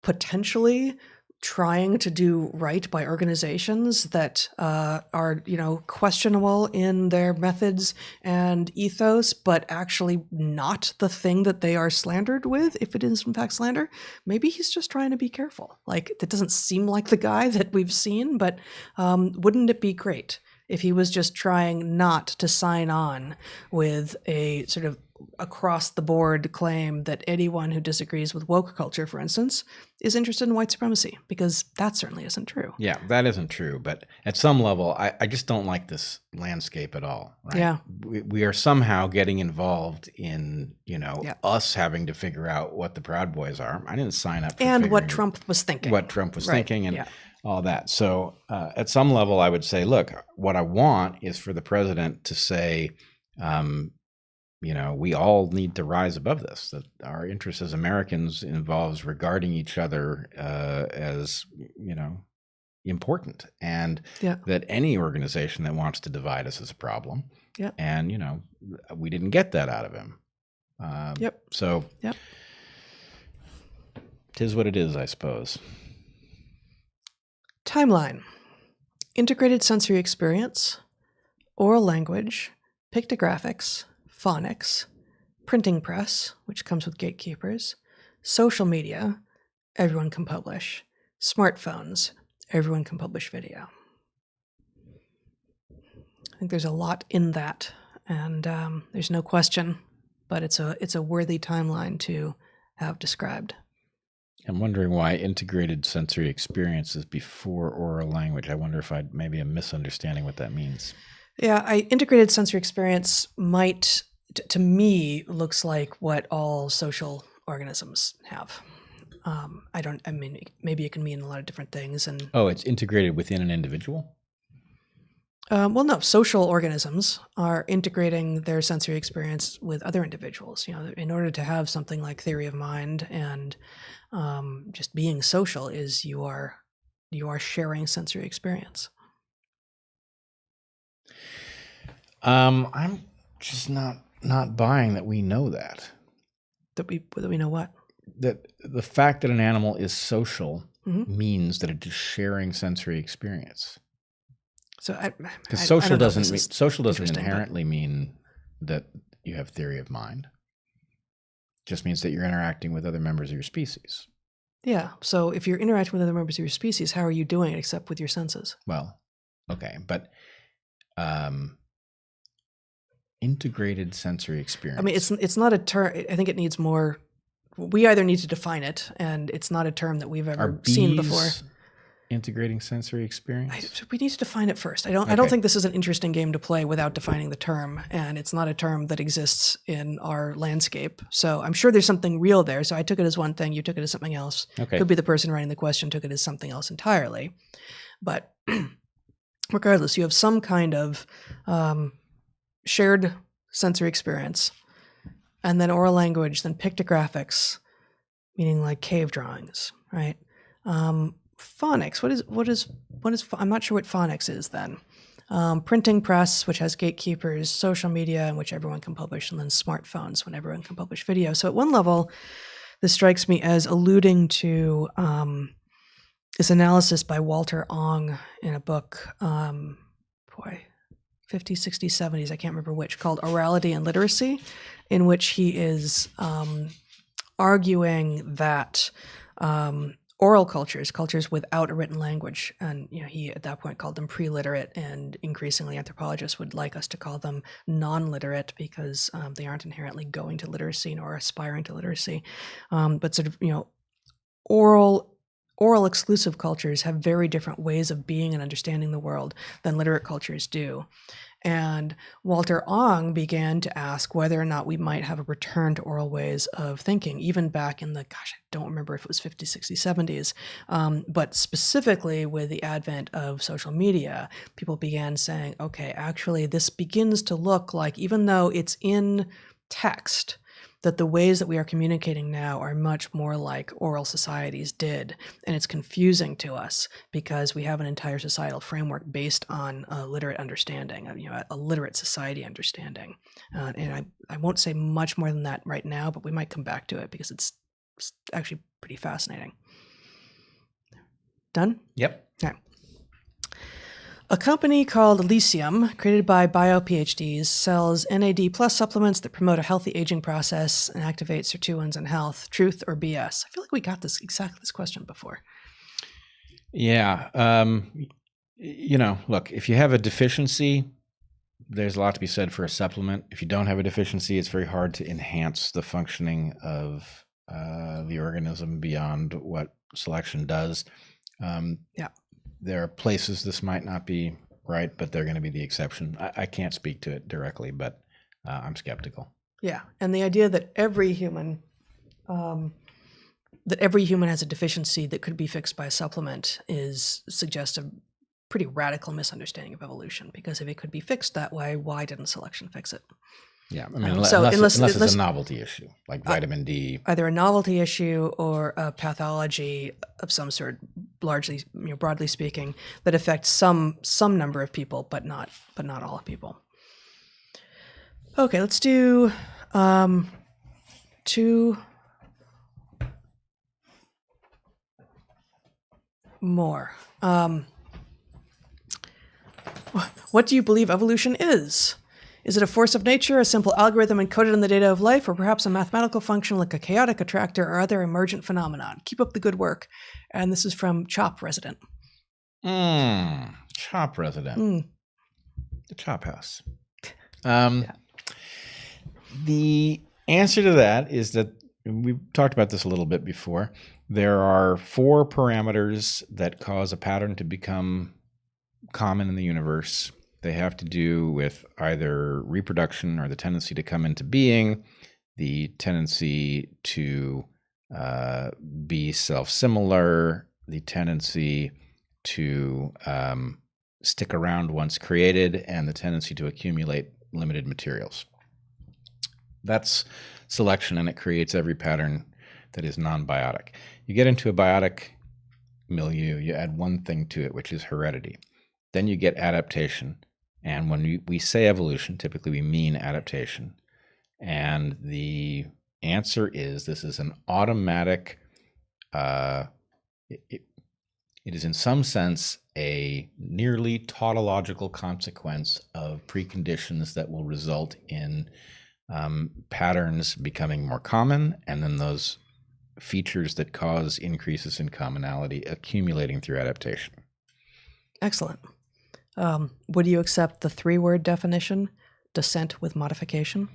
potentially trying to do right by organizations that are, questionable in their methods and ethos, but actually not the thing that they are slandered with, if it is in fact slander? Maybe he's just trying to be careful. Like, that doesn't seem like the guy that we've seen, but wouldn't it be great if he was just trying not to sign on with a sort of across the board claim that anyone who disagrees with woke culture, for instance, is interested in white supremacy? Because that certainly isn't true. Yeah, that isn't true. But at some level, I just don't like this landscape at all. Right? Yeah. We are somehow getting involved in, us having to figure out what the Proud Boys are. I didn't sign up for And what figuring Trump was thinking. what Trump was Right, thinking and yeah. all that. So at some level, I would say, look, what I want is for the president to say, we all need to rise above this, that our interests as Americans involves regarding each other as, important, and Yeah. that any organization that wants to divide us is a problem. Yep. And, we didn't get that out of him. Yep. So Yep. 'Tis what it is, I suppose. Timeline. Integrated sensory experience, oral language, pictographics, phonics, printing press, which comes with gatekeepers, social media, everyone can publish, smartphones, everyone can publish video. I think there's a lot in that, and there's no question but it's a worthy timeline to have described. I'm wondering why integrated sensory experience is before oral language. I wonder if I'd maybe a misunderstanding what that means. Yeah, integrated sensory experience might, to me, looks like what all social organisms have. I mean, maybe it can mean a lot of different things. And Oh, it's integrated within an individual? well, no, social organisms are integrating their sensory experience with other individuals. In order to have something like theory of mind and just being social, is you are sharing sensory experience. I'm just not buying that we know that. That we know what? That the fact that an animal is social Mhm. means that it is sharing sensory experience. So Because I social don't know if this doesn't is social doesn't interesting, but- inherently mean that you have theory of mind. It just means that you're interacting with other members of your species. Yeah. So if you're interacting with other members of your species, how are you doing it except with your senses? Well, okay, but integrated sensory experience. I mean, it's not a term. I think it needs more. We either need to define it, and it's not a term that we've Are ever bees seen before. integrating sensory experience? We need to define it first. I don't Okay. think this is an interesting game to play without defining the term, and it's not a term that exists in our landscape. So I'm sure there's something real there. So I took it as one thing, you took it as something else. Okay. Could be the person writing the question took it as something else entirely. But regardless, you have some kind of shared sensory experience, and then oral language, then pictographics, meaning like cave drawings, right? Phonics. What is? I'm not sure what phonics is then. Printing press, which has gatekeepers, social media, in which everyone can publish, and then smartphones, when everyone can publish video. So at one level, this strikes me as alluding to this analysis by Walter Ong in a book, 50s, 60s, 70s, I can't remember which, called Orality and Literacy, in which he is arguing that oral cultures without a written language, and he at that point called them pre-literate, and increasingly anthropologists would like us to call them non-literate because they aren't inherently going to literacy nor aspiring to literacy, but sort of oral exclusive cultures have very different ways of being and understanding the world than literate cultures do. And Walter Ong began to ask whether or not we might have a return to oral ways of thinking, even back in I don't remember if it was 50s, 60s, 70s, but specifically with the advent of social media, people began saying, okay, actually, this begins to look like, even though it's in text, that the ways that we are communicating now are much more like oral societies did. And it's confusing to us because we have an entire societal framework based on a literate understanding, a literate society understanding. And I won't say much more than that right now, but we might come back to it because it's actually pretty fascinating. Done? Yep. Okay. A company called Elysium, created by bio-PhDs, sells NAD+ supplements that promote a healthy aging process and activate sirtuins and health. Truth or BS? I feel like we got this question before. Yeah. Look, if you have a deficiency, there's a lot to be said for a supplement. If you don't have a deficiency, it's very hard to enhance the functioning of the organism beyond what selection does. Yeah. There are places this might not be right, but they're going to be the exception. I can't speak to it directly, but I'm skeptical. Yeah, and the idea that every human has a deficiency that could be fixed by a supplement suggests a pretty radical misunderstanding of evolution. Because if it could be fixed that way, why didn't selection fix it? Yeah, I mean, So unless it's a novelty issue, like vitamin D. Either a novelty issue or a pathology of some sort, largely, broadly speaking, that affects some number of people, but not all people. Okay, let's do 2 more. What do you believe evolution is? Is it a force of nature, a simple algorithm encoded in the data of life, or perhaps a mathematical function like a chaotic attractor or other emergent phenomenon? Keep up the good work. And this is from Chop Resident. Chop Resident. The Chop House. Yeah. The answer to that is that we've talked about this a little bit before. There are 4 parameters that cause a pattern to become common in the universe. They have to do with either reproduction or the tendency to come into being, the tendency to be self-similar, the tendency to stick around once created, and the tendency to accumulate limited materials. That's selection, and it creates every pattern that is non-biotic. You get into a biotic milieu, you add one thing to it, which is heredity. Then you get adaptation. And when we say evolution, typically we mean adaptation. And the answer is this is an automatic, it is in some sense a nearly tautological consequence of preconditions that will result in patterns becoming more common, and then those features that cause increases in commonality accumulating through adaptation. Excellent. Would you accept the 3-word definition, descent with modification?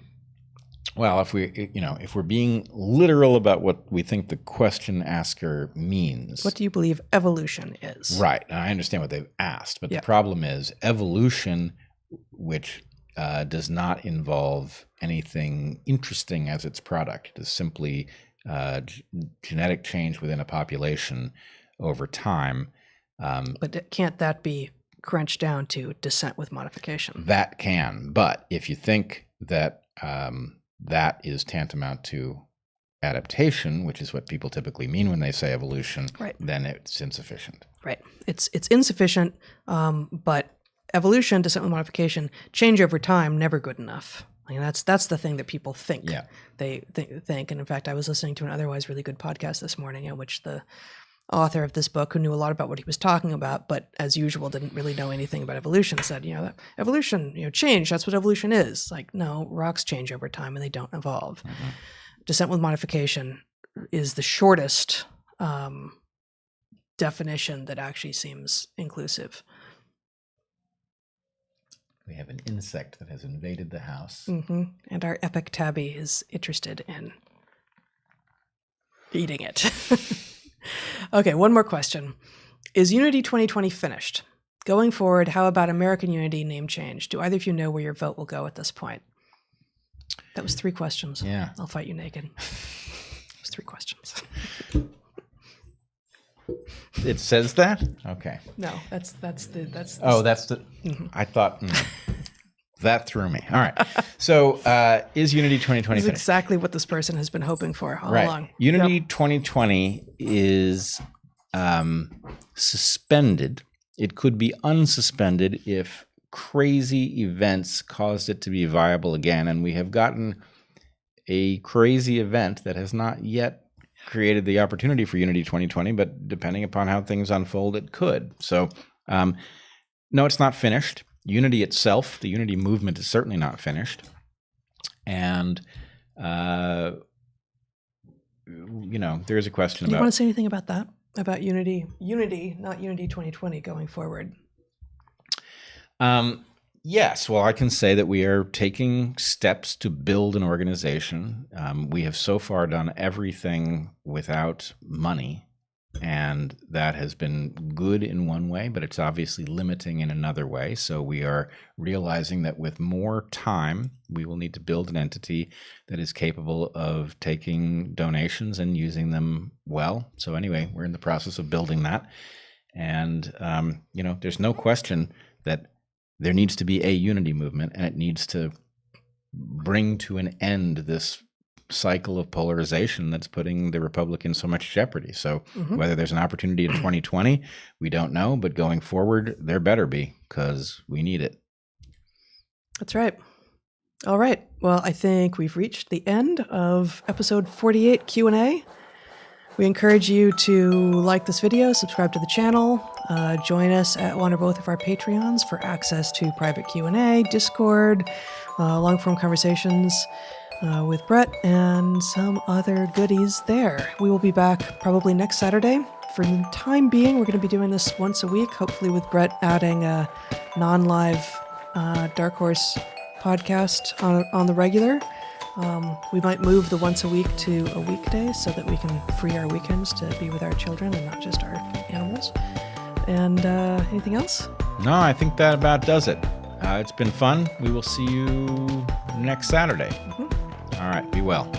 Well, if we're being literal about what we think the question asker means. What do you believe evolution is? Right. And I understand what they've asked, but Yeah. the problem is evolution, which does not involve anything interesting as its product. It is simply genetic change within a population over time. But can't that be crunched down to descent with modification? That can. But if you think that that is tantamount to adaptation, which is what people typically mean when they say evolution, Right. then it's insufficient. Right. It's insufficient, but evolution, descent with modification, change over time, never good enough. I mean, that's the thing that people think. Yeah. They think. And in fact, I was listening to an otherwise really good podcast this morning in which the author of this book, who knew a lot about what he was talking about, but as usual didn't really know anything about evolution, said, that evolution, change, that's what evolution is. Like, no, rocks change over time and they don't evolve. Mm-hmm. Descent with modification is the shortest definition that actually seems inclusive. We have an insect that has invaded the house. Mm-hmm. And our epic tabby is interested in eating it. Okay, one more question. Is Unity 2020 finished? Going forward, how about American Unity name change? Do either of you know where your vote will go at this point? That was 3 questions. Yeah. I'll fight you naked. It was 3 questions. It says that? Okay. No, that's Oh, that's the. Mhm. I thought that threw me. All right. So, is Unity 2020 This is finished? exactly what this person has been hoping for all Right. along. Unity Yep. 2020 is suspended. It could be unsuspended if crazy events caused it to be viable again. And we have gotten a crazy event that has not yet created the opportunity for Unity 2020, but depending upon how things unfold, it could. So, no, it's not finished. Unity itself, the Unity movement, is certainly not finished. And, there is a question Do you about... want to say anything about that? About Unity, not Unity 2020 going forward? Yes, well, I can say that we are taking steps to build an organization. We have so far done everything without money, and that has been good in one way, but it's obviously limiting in another way. So we are realizing that with more time, we will need to build an entity that is capable of taking donations and using them well. So anyway, we're in the process of building that. And, there's no question that there needs to be a unity movement, and it needs to bring to an end this cycle of polarization that's putting the Republic in so much jeopardy. So whether there's an opportunity in 2020, we don't know, but going forward, there better be, because we need it. That's right. All right. Well, I think we've reached the end of episode 48 Q&A. We encourage you to like this video, subscribe to the channel, join us at one or both of our Patreons for access to private Q&A, Discord, long-form conversations with Bret, and some other goodies there. We will be back probably next Saturday. For the time being, we're going to be doing this once a week, hopefully with Bret adding a non-live DarkHorse podcast on the regular. We might move the once a week to a weekday so that we can free our weekends to be with our children and not just our animals. And anything else? No, I think that about does it. It's been fun. We will see you next Saturday. All right. Be well.